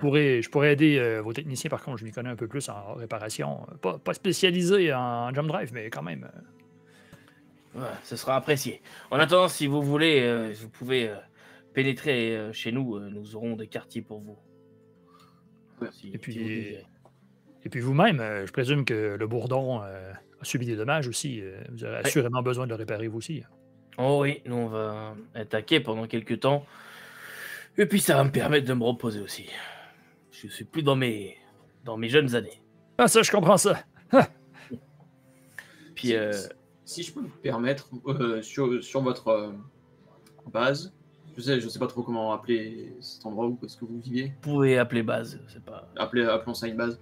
pourrais aider vos techniciens, par contre, je m'y connais un peu plus en réparation. Pas spécialisé en jump drive, mais quand même. Ouais, ce sera apprécié. En attendant, si vous voulez, vous pouvez pénétrer chez nous. Nous aurons des quartiers pour vous. Ouais. Et puis vous-même, je présume que le bourdon a subi des dommages aussi. Vous aurez assurément besoin de le réparer vous aussi. Oh oui, nous on va attaquer pendant quelques temps. Et puis ça va me permettre de me reposer aussi. Je suis plus dans mes jeunes années. Ah ça, je comprends ça. Puis Si je peux me permettre, sur votre base, je sais pas trop comment appeler cet endroit où est-ce que vous viviez. vous pouvez appeler base, c'est pas. Appelons ça une base.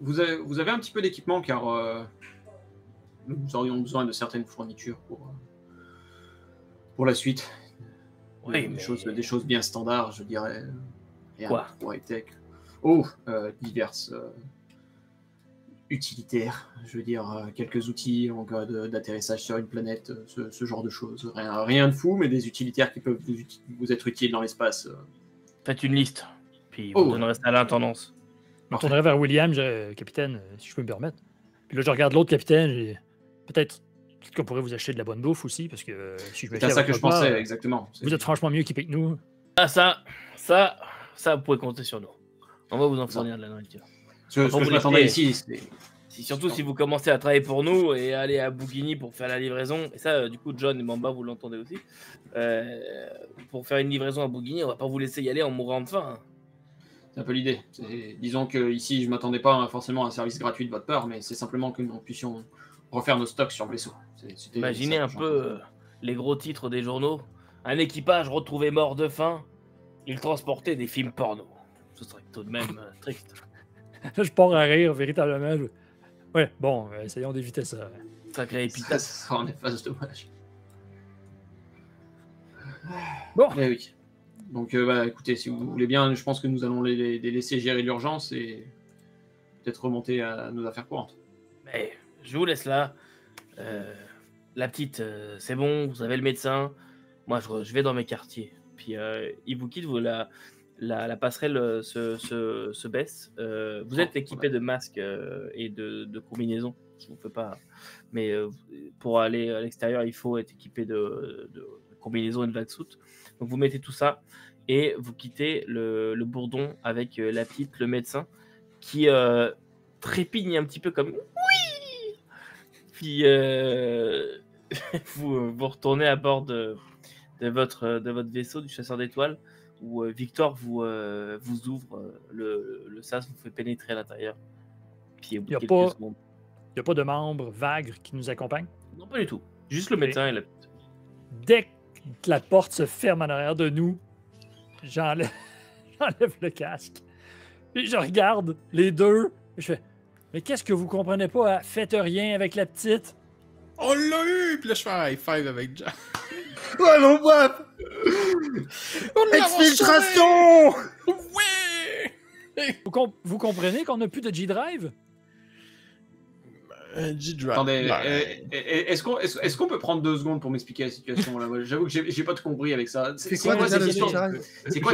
Vous avez un petit peu d'équipement car nous aurions besoin de certaines fournitures pour la suite. Oui, Des choses bien standards, je dirais. Rien Quoi de trop high-tech. Diverses utilitaires, je veux dire, quelques outils en cas d'atterrissage sur une planète, ce genre de choses. Rien de fou, mais des utilitaires qui peuvent vous être utiles dans l'espace. Faites une liste, puis vous donnerez ça à l'intendance. Je me tournerai vers William, capitaine, si je peux me permettre. Puis là, je regarde l'autre capitaine, peut-être Peut-être qu'on pourrait vous acheter de la bonne bouffe aussi, parce que si je me C'est à ça que je pensais, exactement. Vous êtes franchement mieux équipés que nous. Ah, ça, vous pouvez compter sur nous. On va vous en fournir de la nourriture. Ce que je m'attendais ici, Surtout si vous commencez à travailler pour nous et aller à Bouguigny pour faire la livraison. Et ça, du coup, John et Mamba, vous l'entendez aussi. Pour faire une livraison à Bouguigny, on va pas vous laisser y aller en mourant de faim. C'est un peu l'idée. Disons que ici, je m'attendais pas forcément à un service gratuit de votre part, mais c'est simplement que nous puissions refaire nos stocks sur le vaisseau. Imaginez un peu les gros titres des journaux. Un équipage retrouvé mort de faim. Il transportait des films porno. Ce serait tout de même triste. Là, je pars à rire, véritablement. Ouais, bon, essayons d'éviter ça. Sacré épitaphe. Ça en est pas dommage. Bon. Eh oui. Donc, écoutez, si vous voulez bien, je pense que nous allons les laisser gérer l'urgence et peut-être remonter à nos affaires courantes. Mais je vous laisse là. La petite, c'est bon, vous avez le médecin. Moi, je vais dans mes quartiers. Puis, il vous quitte, la passerelle se baisse. Vous êtes équipé de masques et de combinaisons. Je vous fais pas. Mais pour aller à l'extérieur, il faut être équipé de combinaisons et de vac-suit. Donc vous mettez tout ça et vous quittez le bourdon avec la petite, le médecin, qui trépigne un petit peu comme oui. Puis vous retournez à bord de votre vaisseau du chasseur d'étoiles. Où Victor vous ouvre le sas, vous fait pénétrer à l'intérieur. Puis au bout de quelques secondes. Il n'y a pas de membres vagues qui nous accompagnent? Non, pas du tout. Juste le médecin et la petite. Dès que la porte se ferme en arrière de nous, j'enlève le casque. Puis je regarde les deux. Je fais, mais qu'est-ce que vous comprenez pas? Faites rien avec la petite. On l'a eu! Puis là, je fais un high five avec Jack. Ouais, mon boîte! Exfiltration! Oui! Vous comprenez qu'on n'a plus de G-Drive? G-Drive. Attendez, est-ce qu'on peut prendre 2 secondes pour m'expliquer la situation là? J'avoue que j'ai pas tout compris avec ça. C'est quoi cette histoire? C'est quoi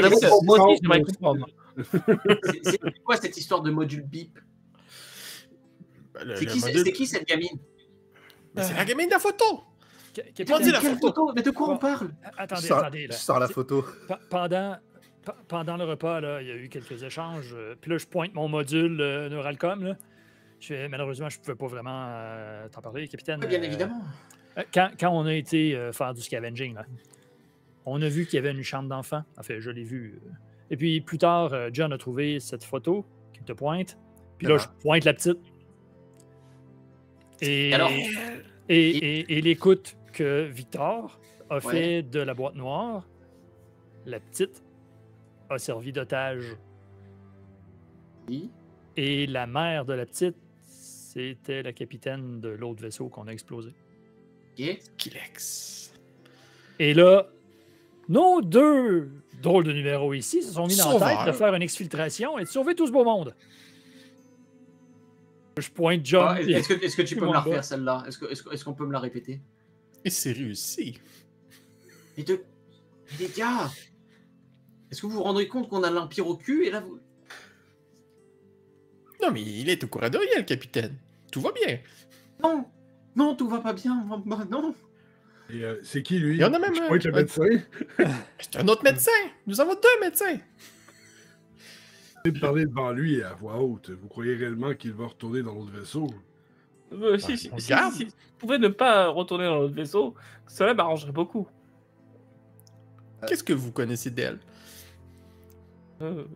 cette histoire de module bip? C'est qui cette gamine? C'est la gamine de la photo! Mais de quoi on parle? Attendez. Je sors la photo. Pendant le repas, là, il y a eu quelques échanges. Puis là, je pointe mon module Neuralcom. Là. Malheureusement, je ne pouvais pas vraiment t'en parler, capitaine. Bien évidemment. Quand on a été faire du scavenging, là, on a vu qu'il y avait une chambre d'enfant. Enfin, je l'ai vu. Et puis plus tard, John a trouvé cette photo qui te pointe. Puis là, je pointe la petite. Et l'écoute que Victor a fait de la boîte noire, la petite a servi d'otage. Et la mère de la petite, c'était la capitaine de l'autre vaisseau qu'on a explosé. Kilex. Et là, nos 2 drôles de numéros ici se sont mis dans la tête de faire une exfiltration et de sauver tout ce beau monde. Je pointe John. Est-ce que tu peux me la refaire celle-là? Est-ce qu'on peut me la répéter? Et c'est réussi. Mais les gars, est-ce que vous vous rendez compte qu'on a l'Empire au cul et là vous... Non, mais il est au courant de rien, le capitaine. Tout va bien. Non, tout va pas bien. Non. Et c'est qui, lui? Il y en a même un. Le médecin. C'est un autre médecin. Nous avons 2 médecins. De parler devant lui à voix haute. Vous croyez réellement qu'il va retourner dans l'autre vaisseau? Si vous pouvez ne pas retourner dans l'autre vaisseau, cela m'arrangerait beaucoup. Qu'est-ce que vous connaissez d'elle?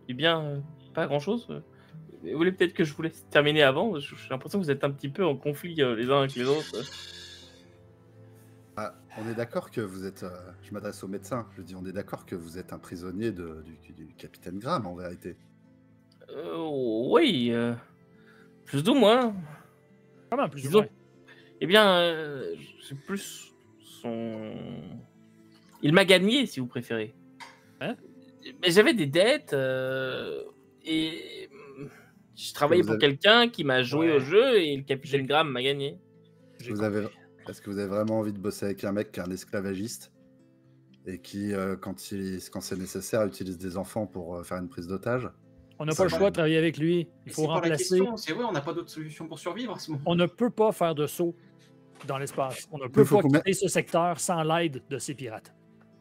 Eh bien, pas grand-chose. Vous voulez peut-être que je vous laisse terminer avant? J'ai l'impression que vous êtes un petit peu en conflit les uns avec les autres. On est d'accord que vous êtes... je m'adresse au médecin. Je dis, on est d'accord que vous êtes un prisonnier du capitaine Graham, en vérité. Oui. Plus ou moins. Comment plus ou moins? Eh bien, c'est plus son... Il m'a gagné, si vous préférez. Hein? Mais j'avais des dettes et je travaillais pour quelqu'un qui m'a joué au jeu et le capitaine Graham m'a gagné. Est-ce que vous avez vraiment envie de bosser avec un mec qui est un esclavagiste et qui, quand c'est nécessaire, utilise des enfants pour faire une prise d'otage? On n'a pas le choix de travailler avec lui. Il faut remplacer. C'est vrai, on n'a pas d'autre solution pour survivre à ce moment. On ne peut pas faire de saut. dans l'espace. On ne peut pas combien... quitter ce secteur sans l'aide de ces pirates.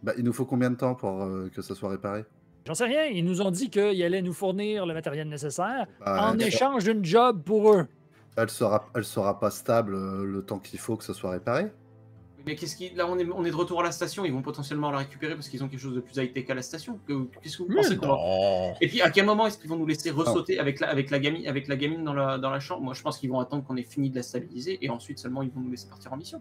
Bah, il nous faut combien de temps pour que ça soit réparé? J'en sais rien. Ils nous ont dit qu'ils allaient nous fournir le matériel nécessaire Bah, en échange d'une job pour eux. Elle sera pas stable le temps qu'il faut que ça soit réparé. Mais là, on est de retour à la station. Ils vont potentiellement la récupérer parce qu'ils ont quelque chose de plus high-tech à la station. Qu'est-ce que vous pensez qu'on va... Et puis, à quel moment est-ce qu'ils vont nous laisser ressauter avec la gamine dans la chambre? Moi, je pense qu'ils vont attendre qu'on ait fini de la stabiliser et ensuite seulement ils vont nous laisser partir en mission.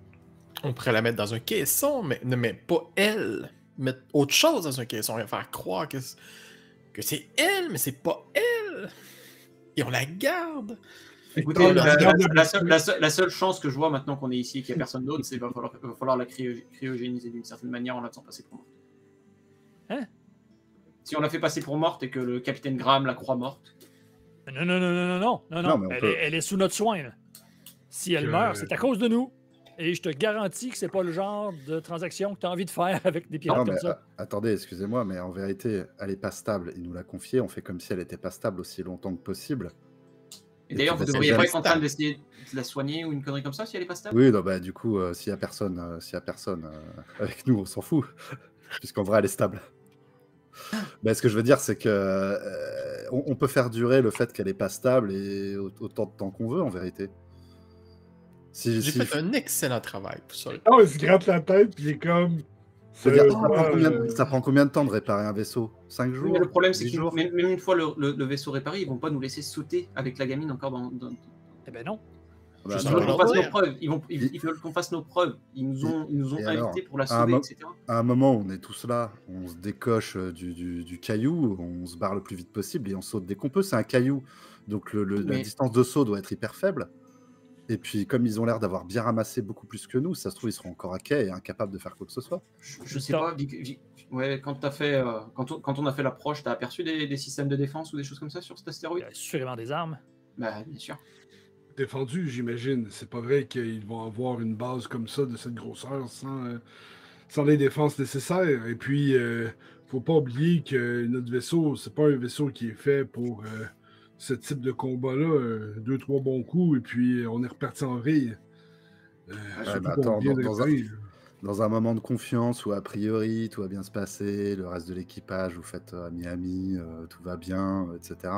On pourrait la mettre dans un caisson, mais pas elle. Mettre autre chose dans un caisson et faire croire que c'est elle, mais c'est pas elle. Et on la garde. Écoutez, la seule chance que je vois maintenant qu'on est ici et qu'il n'y a personne d'autre, c'est qu'il va falloir la cryogéniser d'une certaine manière en la faisant passer pour morte. Hein? Si on la fait passer pour morte et que le capitaine Graham la croit morte. Non. Elle est sous notre soin. Là. Si elle meurt, c'est à cause de nous. Et je te garantis que c'est pas le genre de transaction que tu as envie de faire avec des pirates comme ça. Attendez, excusez-moi, mais en vérité, elle est pas stable. Il nous l'a confiée, on fait comme si elle était pas stable aussi longtemps que possible. Et d'ailleurs, vous ne devriez pas être en train d'essayer de la soigner ou une connerie comme ça si elle est pas stable? Oui, non, bah, du coup, s'il y a personne, avec nous, on s'en fout. Puisqu'en vrai, elle est stable. Mais ce que je veux dire, c'est que on peut faire durer le fait qu'elle est pas stable et autant de temps qu'on veut, en vérité. J'ai fait un excellent travail pour ça. Non, il se gratte la tête, puis il est comme... Ça prend combien de temps de réparer un vaisseau? 5 jours? Oui, mais le problème, c'est que même une fois le vaisseau réparé, ils vont pas nous laisser sauter avec la gamine encore dans... Eh ben non. Bah, ils veulent qu'on fasse nos preuves. Ils veulent qu'on fasse nos preuves. Ils nous ont invités pour la sauver, etc. À un moment, on est tous là, on se décoche du caillou, on se barre le plus vite possible et on saute dès qu'on peut. C'est un caillou, donc la distance de saut doit être hyper faible. Et puis, comme ils ont l'air d'avoir bien ramassé beaucoup plus que nous, ça se trouve, ils seront encore à quai et incapables de faire quoi que ce soit. Je sais pas. Ouais, quand on a fait l'approche, t'as aperçu des systèmes de défense ou des choses comme ça sur cet astéroïde? Assurément des armes. Bah, bien sûr. Défendu, j'imagine. C'est pas vrai qu'ils vont avoir une base comme ça, de cette grosseur, sans les défenses nécessaires. Et puis, faut pas oublier que notre vaisseau, c'est pas un vaisseau qui est fait pour... ce type de combat-là, 2-3 bons coups, et puis on est reparti en vrille. Dans un moment de confiance où a priori tout va bien se passer, le reste de l'équipage, vous faites à Miami, tout va bien, etc.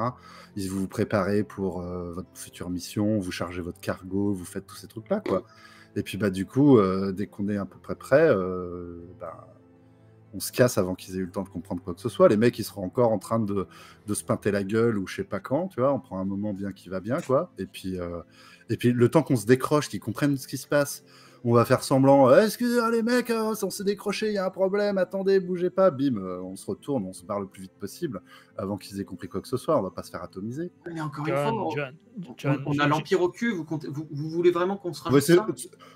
Vous vous préparez pour votre future mission, vous chargez votre cargo, vous faites tous ces trucs-là, quoi. Et puis du coup, dès qu'on est à peu près prêt, on se casse avant qu'ils aient eu le temps de comprendre quoi que ce soit. Les mecs, ils seront encore en train de se pinter la gueule ou je sais pas quand, tu vois. On prend un moment bien qui va bien, quoi. Et puis le temps qu'on se décroche, qu'ils comprennent ce qui se passe, on va faire semblant. Excusez-moi les mecs, on s'est décroché, il y a un problème, attendez, bougez pas. Bim, on se retourne, on se barre le plus vite possible avant qu'ils aient compris quoi que ce soit. On va pas se faire atomiser. Mais encore une fois, on a l'Empire au cul. Vous voulez vraiment qu'on se rajoute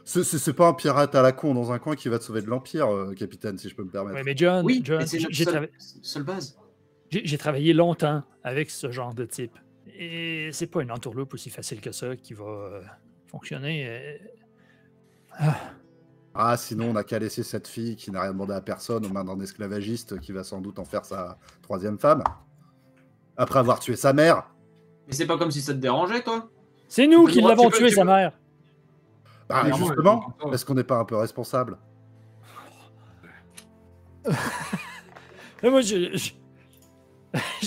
ça? C'est pas un pirate à la con dans un coin qui va te sauver de l'Empire, capitaine, si je peux me permettre. Ouais, mais John, c'est seule base. J'ai travaillé longtemps avec ce genre de type. Et c'est pas une entourloupe aussi facile que ça qui va fonctionner. Sinon, on n'a qu'à laisser cette fille qui n'a rien demandé à personne aux mains d'un esclavagiste qui va sans doute en faire sa 3e femme. Après avoir tué sa mère. Mais c'est pas comme si ça te dérangeait, toi? C'est nous qui l'avons tué, sa mère. Justement, est-ce qu'on n'est pas un peu responsable? Moi, je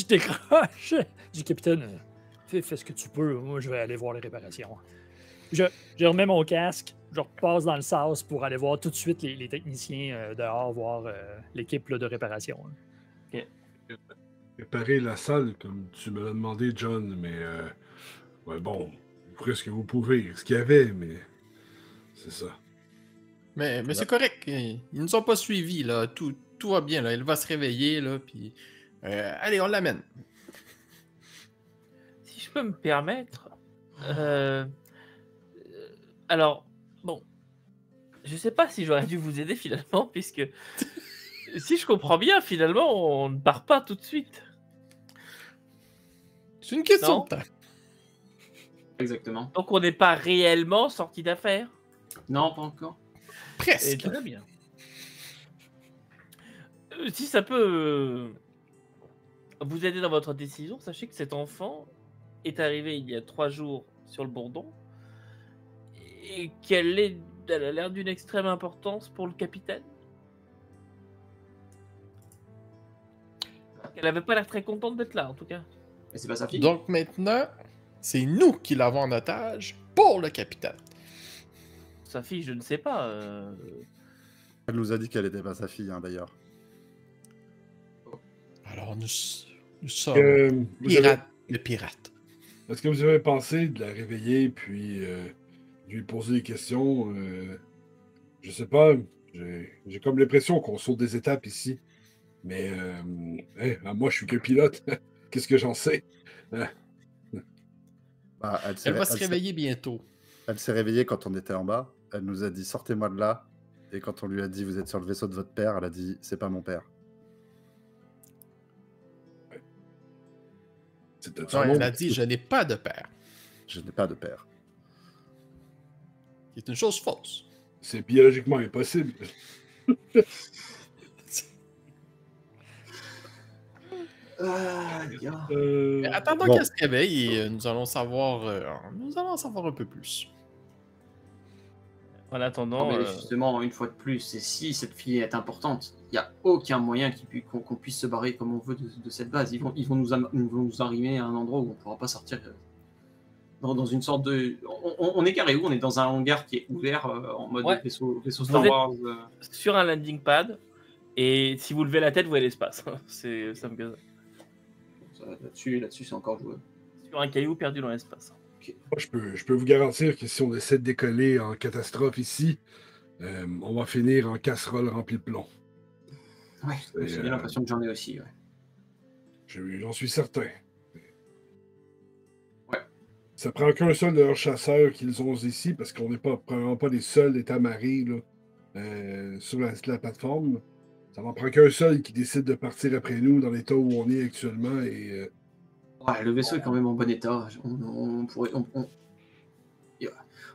décroche. Je dis, capitaine, fais ce que tu peux. Moi, je vais aller voir les réparations. Je remets mon casque, je repasse dans le sas pour aller voir tout de suite les techniciens dehors, voir l'équipe de réparation. Okay. Réparer la salle, comme tu me l'as demandé, John, mais bon, vous ferez ce que vous pouvez, ce qu'il y avait, mais c'est ça. Mais c'est correct, ils nous ont pas suivis, là. Tout va bien, là. Elle va se réveiller, là, puis... allez, on l'amène. Si je peux me permettre... Alors, bon, je sais pas si j'aurais dû vous aider finalement, puisque si je comprends bien, finalement, on ne part pas tout de suite. C'est une question de temps. Exactement. Donc on n'est pas réellement sorti d'affaire? Non, pas encore. Presque. Très bien. Si ça peut vous aider dans votre décision, sachez que cet enfant est arrivé il y a 3 jours sur le Bourdon et qu'elle est elle a l'air d'une extrême importance pour le capitaine. Elle avait pas l'air très contente d'être là, en tout cas. Mais c'est pas sa fille. Donc maintenant, c'est nous qui l'avons en otage pour le capitaine. Sa fille, je ne sais pas. Elle nous a dit qu'elle était pas sa fille, hein, d'ailleurs. Alors nous sommes le pirate. Est-ce que vous avez pensé de la réveiller puis lui poser des questions? Je sais pas. J'ai comme l'impression qu'on saute des étapes ici. Mais moi, je suis que pilote. Qu'est-ce que j'en sais? Bah, Elle va se réveiller bientôt. Elle s'est réveillée quand on était en bas. Elle nous a dit sortez-moi de là. Et quand on lui a dit vous êtes sur le vaisseau de votre père, elle a dit c'est pas mon père. Non, elle a dit je n'ai pas de père. Je n'ai pas de père. C'est une chose fausse. C'est biologiquement impossible. Mais attendant qu'elle se réveille, nous allons savoir un peu plus. En attendant, Non, mais justement, une fois de plus, et si cette fille est importante, il n'y a aucun moyen qu'on puisse se barrer comme on veut de cette base. Ils vont nous arrimer à un endroit où on ne pourra pas sortir dans une sorte de... On est carré où? On est dans un hangar qui est ouvert en mode vaisseau Star Wars. Sur un landing pad, et si vous levez la tête, vous voyez l'espace. Ça me gaze. Là-dessus, c'est encore joué. Sur un caillou perdu dans l'espace. Moi, je peux vous garantir que si on essaie de décoller en catastrophe ici, on va finir en casserole remplie de plomb. Ouais, j'ai bien l'impression que j'en ai aussi. Ouais. J'en suis certain. Ouais. Ça prend qu'un seul de leurs chasseurs qu'ils ont ici, parce qu'on n'est probablement pas les seuls états-marins sur la plateforme. Ça n'en prend qu'un seul qui décide de partir après nous dans l'état où on est actuellement. Et, ouais, le vaisseau est quand même en bon état.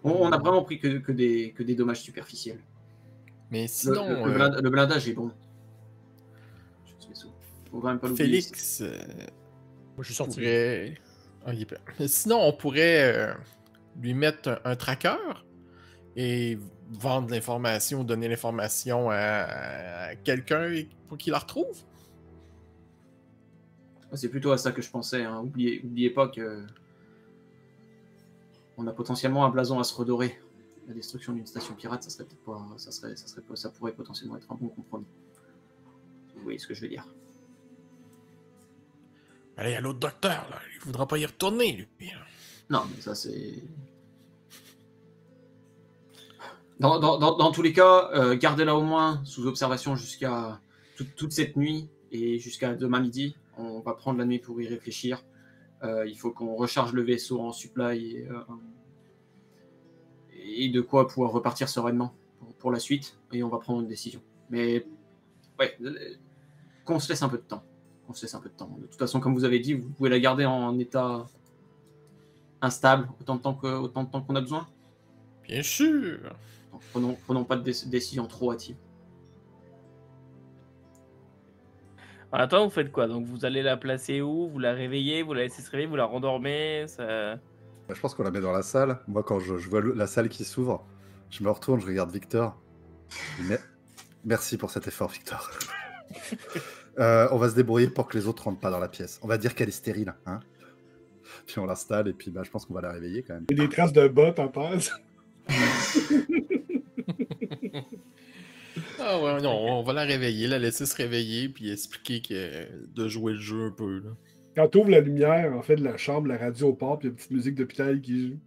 On a vraiment pris que des dommages superficiels. Mais sinon... Le blindage est bon. Faut quand même pas l'oublier. Félix... Moi, je suis sorti. Sinon, on pourrait lui mettre un tracker et vendre l'information, donner l'information à quelqu'un pour qu'il la retrouve. C'est plutôt à ça que je pensais. Hein. Oubliez pas que on a potentiellement un blason à se redorer. La destruction d'une station pirate, ça serait peut-être pas, ça pourrait potentiellement être un bon compromis. Vous voyez ce que je veux dire. Allez, il y a l'autre docteur, là. Il voudra pas y retourner, lui. Non, mais ça c'est... Dans tous les cas, gardez-la au moins sous observation jusqu'à toute cette nuit et jusqu'à demain midi. On va prendre la nuit pour y réfléchir. Il faut qu'on recharge le vaisseau en supply et de quoi pouvoir repartir sereinement pour la suite. Et on va prendre une décision. Mais ouais, qu'on se laisse un peu de temps. De toute façon, comme vous avez dit, vous pouvez la garder en état instable autant de temps qu'on a besoin. Bien sûr. Donc, prenons pas de décision trop hâtive. Attends, vous faites quoi? Donc vous allez la placer où? Vous la réveillez? Vous la laissez se réveiller? Vous la rendormez? Je pense qu'on la met dans la salle. Moi, quand je vois la salle qui s'ouvre, je me retourne, je regarde Victor. Merci pour cet effort, Victor. On va se débrouiller pour que les autres rentrent pas dans la pièce. On va dire qu'elle est stérile, hein. Puis on l'installe et puis je pense qu'on va la réveiller quand même. Il y a des traces de bottes en passe. Ah ouais, non, on va la réveiller, la laisser se réveiller, puis expliquer de jouer le jeu un peu, là. Quand tu ouvres la lumière, en fait, de la chambre, la radio part, puis il y a une petite musique d'hôpital qui joue.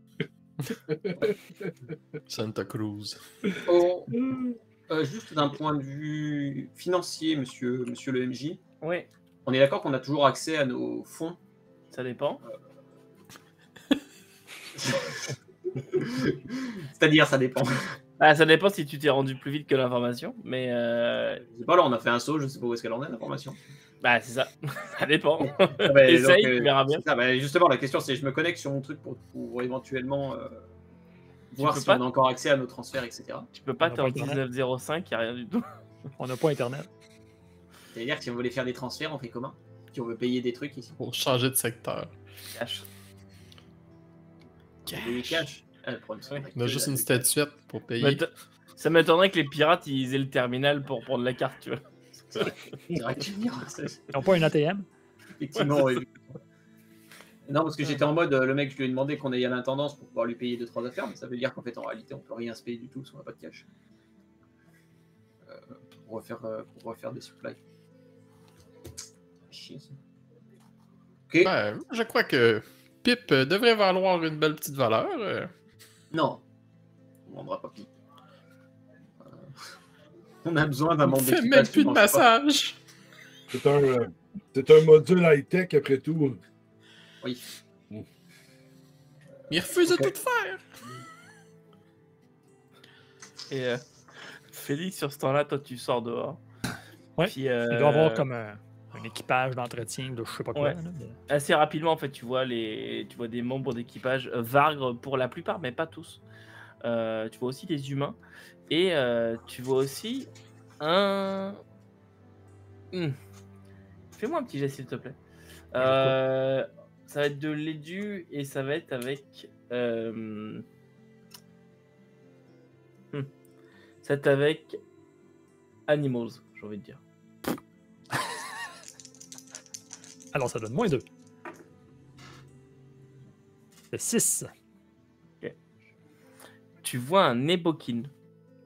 Santa Cruz. Juste d'un point de vue financier, monsieur le MJ, Oui, on est d'accord qu'on a toujours accès à nos fonds. ça dépend. C'est-à-dire, ça dépend. Ah, ça dépend si tu t'es rendu plus vite que l'information, mais Je sais pas, là, on a fait un saut, je sais pas où est-ce qu'elle en est, l'information. bah c'est ça, ça dépend. Bah, Essaye, donc, tu verras bien. Justement, la question, c'est je me connecte sur mon truc pour éventuellement voir peux si pas on a encore accès à nos transferts, etc. Tu peux pas, On a t'es en pas Internet. 1905, y a rien du tout. On n'a pas Internet. C'est-à-dire que si on voulait faire des transferts, on fait comment? Si on veut payer des trucs ici. Pour changer de secteur. Cash. Payer cash. On a juste une statuette pour payer. Ça m'étonnerait que les pirates ils aient le terminal pour prendre la carte, tu vois. C'est vrai que Ils n'ont pas une ATM? Effectivement, oui. Non, parce que j'étais en mode, le mec, je lui ai demandé qu'on aille à l'intendance pour pouvoir lui payer 2-3 affaires, mais ça veut dire qu'en fait, en réalité, on peut rien se payer du tout parce qu'on n'a pas de cash. Pour refaire des supplies. Chier, ça. Ok. Ben, je crois que Pip devrait valoir une belle petite valeur. Non. On ne vendra pas Pip. On a besoin d'un On membre fait d'équipage même qui plus de mange pas. massage. C'est un module high-tech après tout. Oui. Il refuse de tout faire. Et Félix, sur ce temps-là, toi, tu sors dehors. Ouais. Puis, Il doit avoir comme un équipage d'entretien de je sais pas quoi. Ouais. Là, mais... Assez rapidement, en fait, tu vois des membres d'équipage vargres pour la plupart, mais pas tous. Tu vois aussi des humains. Et tu vois aussi un... Fais-moi un petit geste, s'il te plaît. Ça va être de l'édu et ça va être avec... Ça va être avec Animals, j'ai envie de dire. Alors, ça donne moins 2. C'est 6. Okay. Tu vois un Ebokin.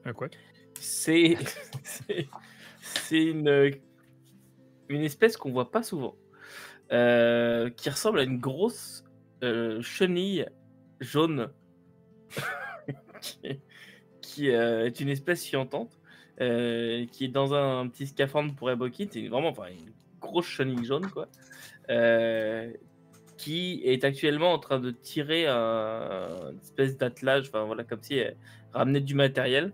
Un quoi? C'est une espèce qu'on voit pas souvent. Qui ressemble à une grosse chenille jaune qui est une espèce fiantante qui est dans un petit scaphandre pour Ebokin. C'est vraiment une grosse chenille jaune quoi. Qui est actuellement en train de tirer une espèce d'attelage, comme si elle ramenait du matériel,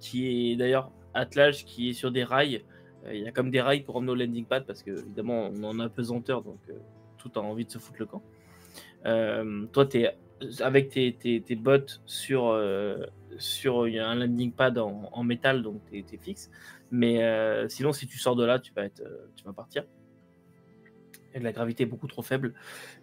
qui est d'ailleurs attelage qui est sur des rails. Il y a comme des rails pour emmener au landing pad parce que évidemment on en a pesanteur, donc tout a envie de se foutre le camp. Toi, tu es avec tes bottes sur un landing pad en métal, donc tu es fixe. Mais sinon, si tu sors de là, tu vas partir. Et la gravité est beaucoup trop faible.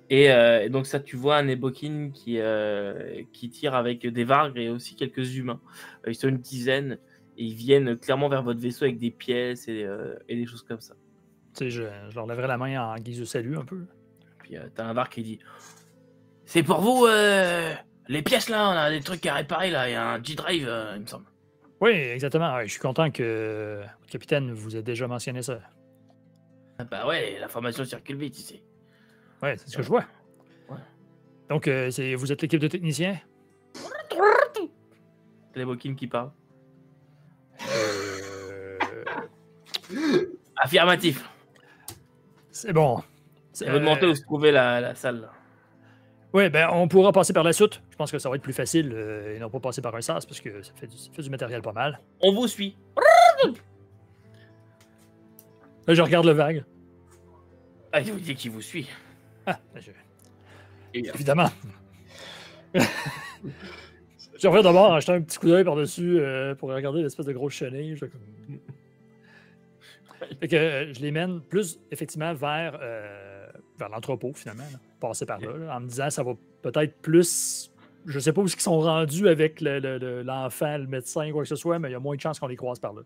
Et donc ça, tu vois un Ebokin qui tire avec des vargres et aussi quelques humains. Ils sont une dizaine et ils viennent clairement vers votre vaisseau avec des pièces et des choses comme ça. Tu sais, je leur lèverai la main en guise de salut un peu. Puis t'as un varg qui dit « C'est pour vous, les pièces là, on a des trucs à réparer là, il y a un G-Drive, il me semble. » Oui, exactement. Ouais, je suis content que le capitaine vous ait déjà mentionné ça. Ah bah ouais, l'information circule vite ici. Ouais, c'est ce que je vois. Ouais. Donc, vous êtes l'équipe de techniciens? C'est l'Ebokin qui parle. Affirmatif. C'est bon. Elle veut demander où se trouvait la salle. Oui, ben on pourra passer par la soute. Je pense que ça va être plus facile et non pas passer par un sas parce que ça fait du matériel pas mal. On vous suit. Là, je regarde le vague. Ah, il vous dit qu'il vous suit. Ah, évidemment. Je reviens d'abord acheter un petit coup d'œil par-dessus pour regarder l'espèce de grosse chenille. Fait que je les mène plus effectivement vers l'entrepôt finalement, là. Passer par là, en me disant ça va peut-être plus. Je sais pas où ils sont rendus avec l'enfant, le médecin, quoi que ce soit, mais il y a moins de chances qu'on les croise par là.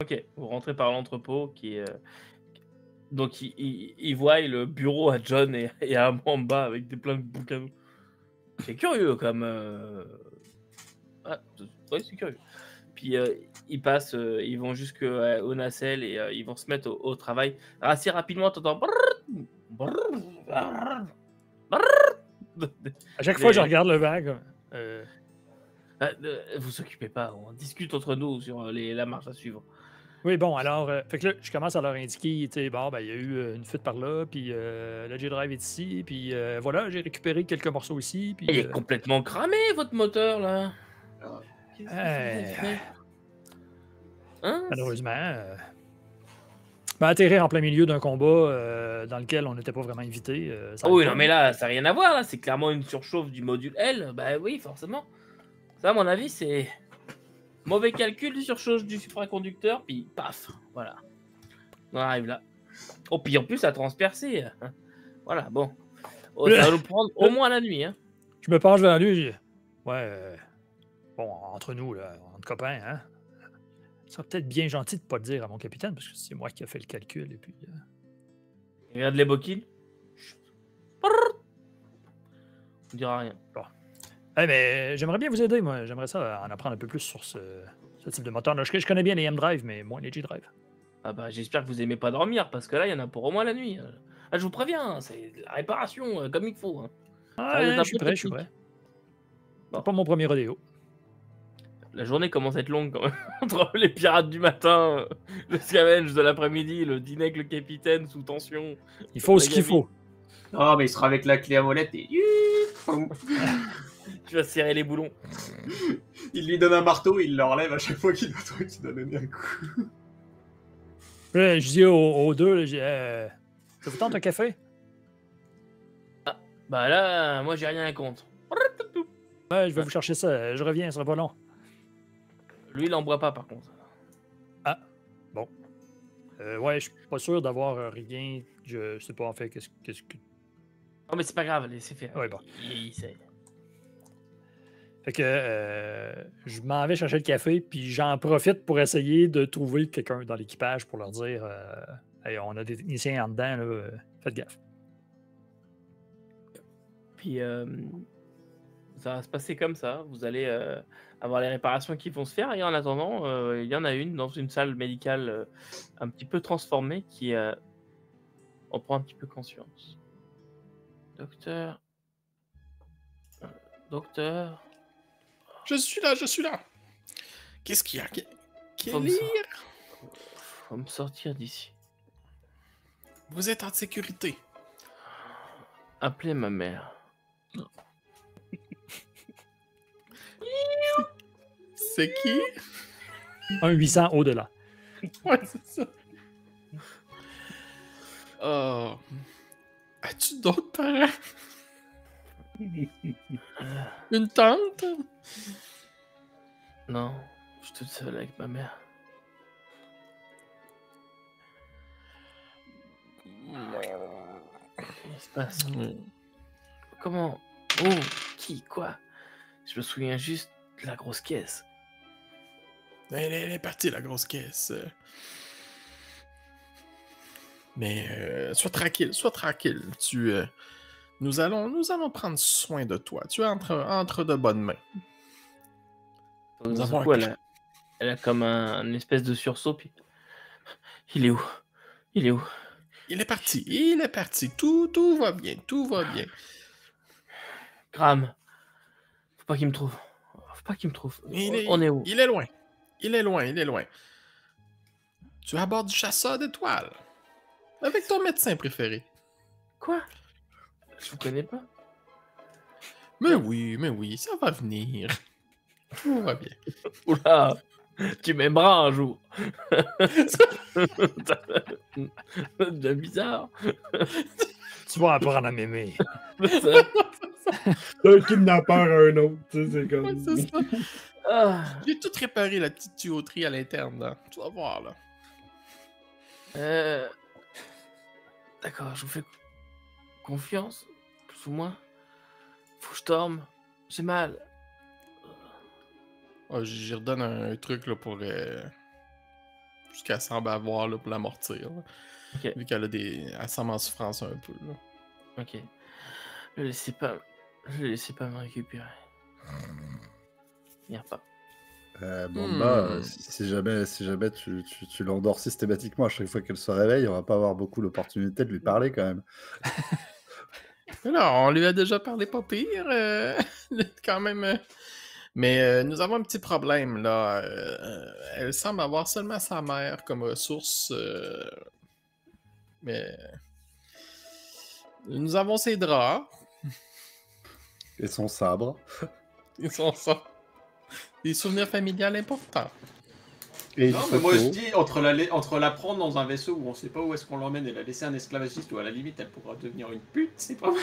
Ok, vous rentrez par l'entrepôt qui est. Donc il voit le bureau à John et à Mamba avec plein de bouquins. C'est curieux comme. Ah, ouais, c'est curieux. Puis ils passent, ils vont jusqu'au nacelle et ils vont se mettre au travail. Alors, assez rapidement, t'entends. À chaque fois, je regarde le vague. Vous occupez pas, on discute entre nous sur la marche à suivre. Oui, bon, alors, fait que là, je commence à leur indiquer, tu sais, bon, ben, il y a eu une fuite par là, puis le G-Drive est ici, puis voilà, j'ai récupéré quelques morceaux ici, puis... Il est complètement cramé, votre moteur, là. Hein? Malheureusement, atterrir en plein milieu d'un combat dans lequel on n'était pas vraiment invité. Oui, non, mais là, ça n'a rien à voir, là. C'est clairement une surchauffe du module L. Bah oui, forcément. Ça, à mon avis, c'est mauvais calcul, surchauffe du supraconducteur, puis paf, voilà. On arrive là. Oh, puis en plus, ça a transpercé. Voilà, bon. Oh, ça va nous prendre au moins la nuit, hein. Je me penche vers lui et je dis ouais, bon, entre nous, là, entre copains, hein. Ça serait peut-être bien gentil de ne pas le dire à mon capitaine, parce que c'est moi qui ai fait le calcul. Et puis. Regarde les boquilles. On dira rien. Bon. Hey, mais j'aimerais bien vous aider, moi. J'aimerais ça en apprendre un peu plus sur ce type de moteur. Là, je connais bien les M-Drive, mais moins les G-Drive. Ah bah j'espère que vous aimez pas dormir, parce que là, il y en a pour au moins la nuit. Ah, je vous préviens, c'est de la réparation comme il faut. Hein. Ah, ouais, je suis prêt, je suis prêt. Bon. Pas mon premier rodéo. La journée commence à être longue quand même. Entre les pirates du matin, le scavenge de l'après-midi, le dîner avec le capitaine sous tension. Il faut ce qu'il faut. Oh, mais il sera avec la clé à molette et... Tu vas serrer les boulons. Il lui donne un marteau, il l'enlève à chaque fois qu'il doit donner un coup. Là, je dis aux deux, là, ça vous tente un café? Ah, bah là, moi j'ai rien contre. Ouais, je vais vous chercher ça, je reviens, ce sera pas long. Lui, il en boit pas par contre. Ah, bon. Ouais, je suis pas sûr d'avoir rien. Je sais pas en fait qu'est-ce que. Oh, mais c'est pas grave, laissez faire. Ouais, bon. Il sait. Fait que je m'en vais chercher le café, puis j'en profite pour essayer de trouver quelqu'un dans l'équipage pour leur dire hey, on a des techniciens en dedans, là, faites gaffe. Puis ça va se passer comme ça. Vous allez avoir les réparations qui vont se faire, et en attendant, il y en a une dans une salle médicale un petit peu transformée qui en prend un petit peu conscience. Docteur. Docteur. Je suis là. Qu'est-ce qu'il y a? Faut me sortir d'ici. Vous êtes en sécurité. Appelez ma mère. C'est qui? Un 800 au-delà. Ouais, c'est ça. Oh. As-tu d'autres parents? Une tante? Non, je suis toute seule avec ma mère. Qu'est-ce qui se passe? Comment? Oh, qui? Quoi? Je me souviens juste de la grosse caisse. Elle est partie, la grosse caisse. Mais sois tranquille. Nous allons prendre soin de toi. Tu es entre de bonnes mains. Elle a comme un espèce de sursaut, puis... Il est où? Il est parti. Tout va bien. Graham. Faut pas qu'il me trouve. On est où? Il est loin. Tu es à bord du chasseur d'étoiles. Avec ton médecin préféré. Quoi? Je vous connais pas. Mais oui, ça va venir. Tout va bien. Oula! Tu m'aimeras un jour. C'est bizarre. Tu vas apprendre à m'aimer. Un kidnappeur à un autre, tu sais, c'est comme... Ouais, c'est ça. J'ai tout réparé, la petite tuyauterie à l'interne, là. Tu vas voir, là. D'accord, je vous fais confiance, plus ou moins. Faut que je dorme. J'ai mal. J'y redonne un truc, là, pour... jusqu'à semble avoir, là, pour l'amortir. Okay. Vu qu'elle a elle semble en souffrance un peu, là. Ok. Ne laissez pas me récupérer. Viens pas. Si jamais tu l'endors systématiquement à chaque fois qu'elle se réveille, on va pas avoir beaucoup l'opportunité de lui parler quand même. Non, on lui a déjà parlé pas pire, quand même. Mais nous avons un petit problème, là. Elle semble avoir seulement sa mère comme ressource. Mais nous avons ses draps. Et son sabre. Ils sont ça. Des souvenirs familiales importants. Et non, mais moi je dis, entre la prendre dans un vaisseau où on sait pas où est-ce qu'on l'emmène et la laisser un esclavagiste où à la limite elle pourra devenir une pute, c'est pas mal.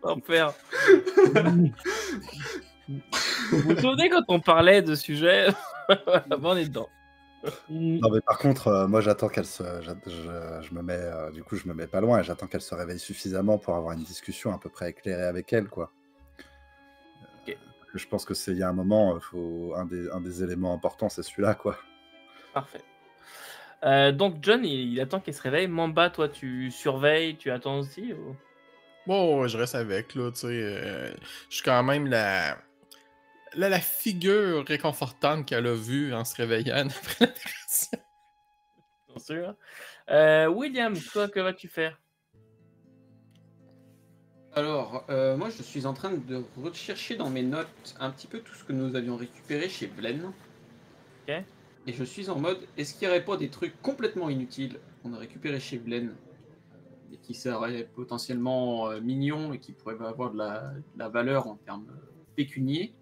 Enfer. Vous vous souvenez quand on parlait de sujet? On est dedans. Non, mais par contre, moi j'attends qu'elle se. Je me mets. Du coup, je me mets pas loin et j'attends qu'elle se réveille suffisamment pour avoir une discussion à peu près éclairée avec elle, quoi. Ok. Je pense que il y a un moment, un des éléments importants, c'est celui-là, quoi. Parfait. Donc John, il attend qu'elle se réveille. Mamba, toi, tu surveilles, tu attends aussi ou... Bon, ouais, je reste avec, là, tu sais. Je suis quand même la figure réconfortante qu'elle a vue en se réveillant après l'opération. Bien sûr. William, toi, que vas-tu faire? Alors, moi je suis en train de rechercher dans mes notes un petit peu tout ce que nous avions récupéré chez Blaine. Ok. Et je suis en mode, est-ce qu'il n'y aurait pas des trucs complètement inutiles qu'on a récupérés chez Blaine et qui seraient potentiellement mignons et qui pourraient avoir de la valeur en termes pécuniers,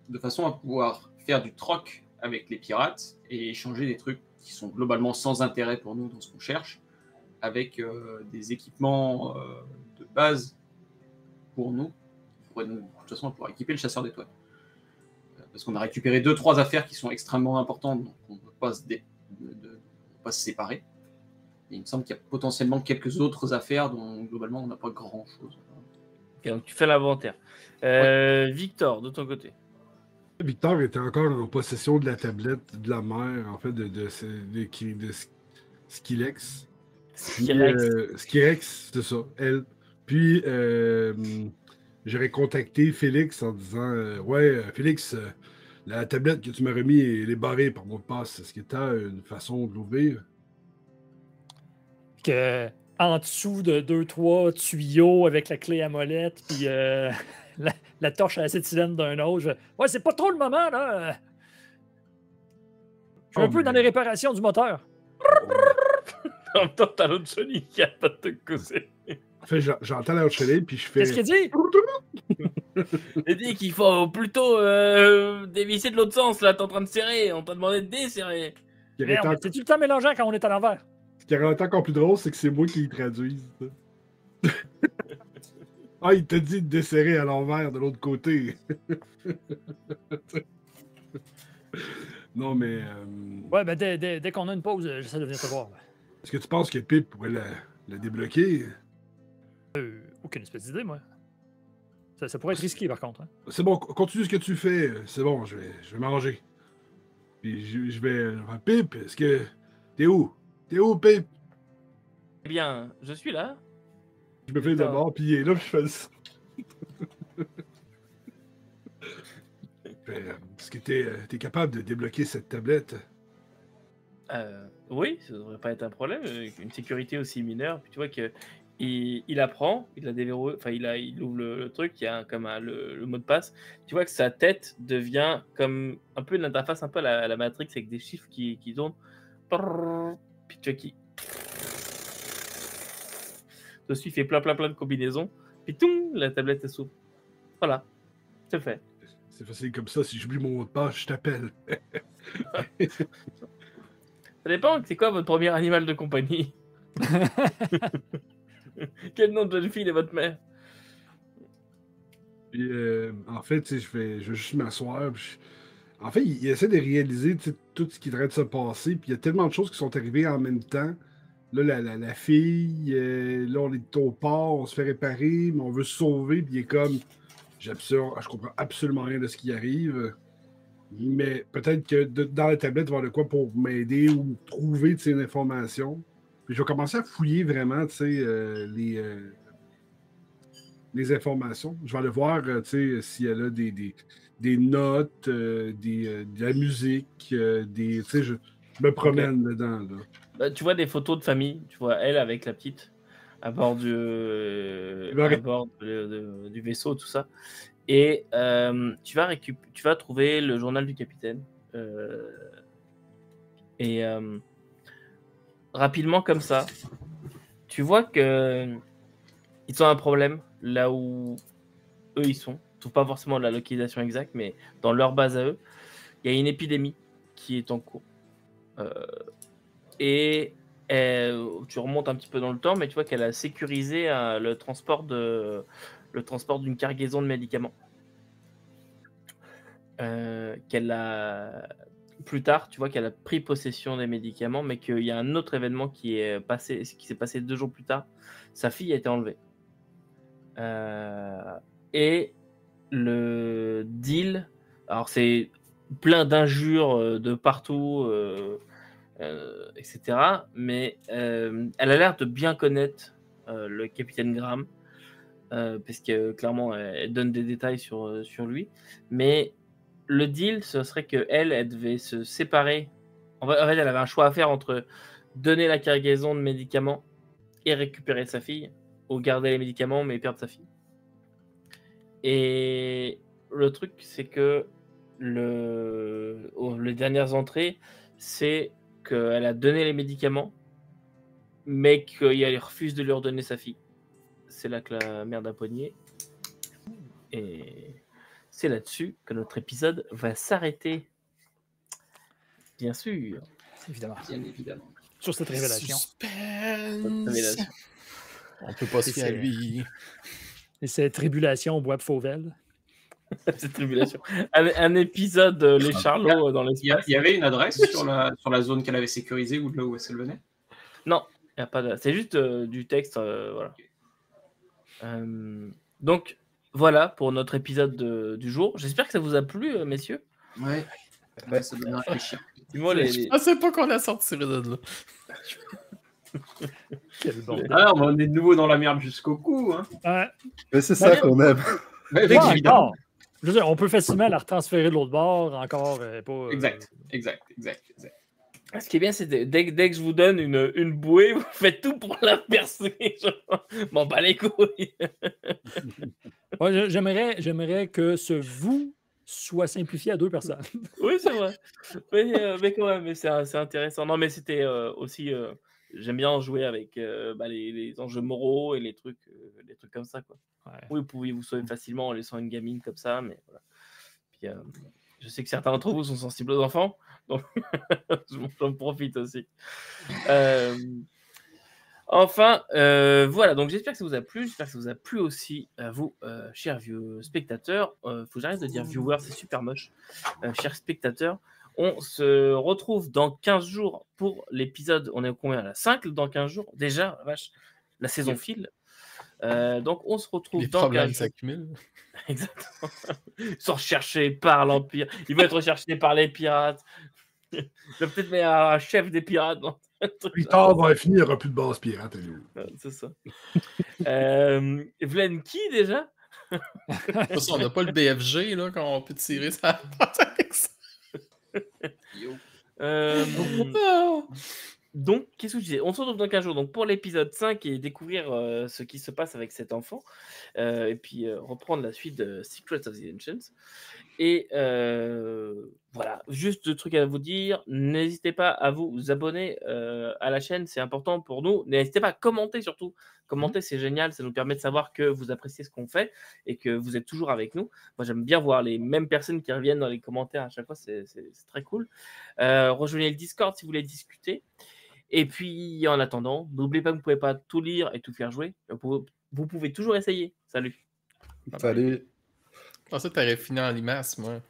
de façon à pouvoir faire du troc avec les pirates et échanger des trucs qui sont globalement sans intérêt pour nous dans ce qu'on cherche, avec des équipements de base pour nous. De toute façon, on pourra équiper le chasseur d'étoiles. Parce qu'on a récupéré 2-3 affaires qui sont extrêmement importantes, donc on ne peut pas se séparer. Et il me semble qu'il y a potentiellement quelques autres affaires dont globalement on n'a pas grand-chose. Ok, donc tu fais l'inventaire. Victor, de ton côté. Victor était encore en possession de la tablette de la mère, en fait, de Skilex. Skirex, c'est ça, elle. Puis, j'aurais contacté Félix en disant ouais, Félix, la tablette que tu m'as remis, elle est barrée par mot de passe. Est-ce que tu as une façon de l'ouvrir? Que en dessous de 2-3 tuyaux avec la clé à molette, puis la torche à acétylène d'un autre. Ouais, c'est pas trop le moment, là. Je suis un peu dans les réparations du moteur. En même temps, t'as l'autre Johnny qui a pas de te causer. En fait, j'entends la chenille, puis je fais. Qu'est-ce qu'il dit? Il dit qu'il faut plutôt dévisser de l'autre sens, là, t'es en train de serrer. On t'a demandé de desserrer. Merde, c'est tout le temps mélangeant quand on est à l'envers. Ce qui aurait été encore plus drôle, c'est que c'est moi qui y traduise. Ah, il t'a dit de desserrer à l'envers de l'autre côté. Non, mais. Ouais, ben dès qu'on a une pause, j'essaie de venir te voir. Est-ce que tu penses que Pip pourrait la débloquer? Aucune espèce d'idée, moi. Ça pourrait être risqué, par contre. Hein. C'est bon, continue ce que tu fais. C'est bon, je vais manger. Puis je vais. Pip, est-ce que. T'es où? T'es où, Pip? Eh bien, je suis là. Je me fais d'abord, puis il est là, puis je fais ça. Est-ce que t'es capable de débloquer cette tablette? Oui, ça devrait pas être un problème. Une sécurité aussi mineure. Puis tu vois que il apprend, il la déverrouille, enfin il ouvre le truc, il y a comme le mot de passe. Tu vois que sa tête devient comme un peu une interface un peu à la Matrix avec des chiffres qui tournent. Puis tu vois qui dessus il fait plein de combinaisons. Puis tout, la tablette s'ouvre. Voilà, c'est fait. C'est facile comme ça, si j'oublie mon mot de passe, je t'appelle. Ça dépend, c'est quoi votre premier animal de compagnie? Quel nom de jeune fille est votre mère? Puis, en fait, tu sais, je vais juste m'asseoir. En fait, il essaie de réaliser tout ce qui devrait se passer. Puis il y a tellement de choses qui sont arrivées en même temps. Là, la fille, là, on est au port, on se fait réparer, mais on veut se sauver. Puis il est comme, je comprends absolument rien de ce qui arrive. Mais peut-être que dans la tablette, il va y avoir de quoi pour m'aider ou trouver une information. Puis je vais commencer à fouiller vraiment, les informations. Je vais aller voir, si elle a des notes, de la musique, je me promène dedans. Là. Bah, tu vois des photos de famille, tu vois elle avec la petite à bord du vaisseau, tout ça. Et tu vas trouver le journal du capitaine. Rapidement comme ça, tu vois que ils ont un problème là où eux ils sont. Je trouve pas forcément la localisation exacte, mais dans leur base à eux, il y a une épidémie qui est en cours. Et tu remontes un petit peu dans le temps, mais tu vois qu'elle a sécurisé le transport d'une cargaison de médicaments. Qu'elle plus tard, tu vois qu'elle a pris possession des médicaments, mais qu'il y a un autre événement qui s'est passé 2 jours plus tard. Sa fille a été enlevée. Et le deal, alors c'est plein d'injures de partout, etc. Mais elle a l'air de bien connaître le capitaine Graham, parce que clairement, elle donne des détails sur lui. Mais le deal, ce serait qu'elle devait se séparer. En fait, elle avait un choix à faire entre donner la cargaison de médicaments et récupérer sa fille, ou garder les médicaments mais perdre sa fille. Et le truc, c'est que les dernières entrées, c'est qu'elle a donné les médicaments, mais qu'il refuse de lui redonner sa fille. C'est là que la merde a poigné. Et c'est là-dessus que notre épisode va s'arrêter. Bien sûr. Évidemment. Bien évidemment. Sur cette révélation. Suspense. On peut pas se fier à lui. Et cette tribulation au bois de Fauvel. Cette tribulation. Un épisode Les Charlots dans l'espace. Il y avait une adresse sur la zone qu'elle avait sécurisée ou de là où elle venait? Non, il n'y a pas de... C'est juste du texte. Voilà. Donc, voilà pour notre épisode du jour. J'espère que ça vous a plu, messieurs. Ouais. Ça donne à réfléchir. Je pensais pas qu'on a sorti de là. Quel bon. Alors, on est de nouveau dans la merde jusqu'au cou. Hein. Mais c'est ça qu'on aime. Évidemment. Je veux dire, on peut facilement la retransférer de l'autre bord, encore pas. Exact. Ce qui est bien, c'est dès que je vous donne une bouée, vous faites tout pour la percer. Bon, bah les couilles. Ouais, j'aimerais que ce vous soit simplifié à 2 personnes. Oui, c'est vrai. Mais quand même, c'est intéressant. Non, mais c'était aussi... j'aime bien jouer avec les enjeux moraux et les trucs comme ça, quoi. Ouais. Oui, vous pouvez vous sauver facilement en laissant une gamine comme ça, mais voilà. Puis, je sais que certains d'entre vous sont sensibles aux enfants, donc j'en profite aussi. Enfin, voilà, donc j'espère que ça vous a plu, j'espère que ça vous a plu aussi à vous, chers vieux spectateurs. Faut que j'arrête de dire viewers, c'est super moche. Chers spectateurs, on se retrouve dans 15 jours pour l'épisode, on est combien là, 5 dans 15 jours? Déjà, la vache, la saison file. Donc on se retrouve Les dans problèmes 15 jours. s'accumulent. Exactement. Ils sont recherchés par l'Empire. Ils vont être recherchés par les pirates. Il va peut-être mettre un chef des pirates. Plus tard, on va finir, il n'y aura plus de base pirate à nous. C'est ça. Vlen qui déjà? On n'a pas le BFG là, quand on peut tirer ça avec ça. Donc, qu'est-ce que je disais? On se retrouve dans 15 jours donc, pour l'épisode 5 et découvrir ce qui se passe avec cet enfant. Et puis reprendre la suite de Secrets of the Ancients. Et voilà, juste 2 trucs à vous dire. N'hésitez pas à vous abonner à la chaîne, c'est important pour nous. N'hésitez pas à commenter surtout. Commenter, c'est génial, ça nous permet de savoir que vous appréciez ce qu'on fait et que vous êtes toujours avec nous. Moi, j'aime bien voir les mêmes personnes qui reviennent dans les commentaires à chaque fois, c'est très cool. Rejoignez le Discord si vous voulez discuter. Et puis, en attendant, n'oubliez pas que vous ne pouvez pas tout lire et tout faire jouer. Vous pouvez toujours essayer. Salut. Salut. Je pensais que tu aurais fini en limace, moi.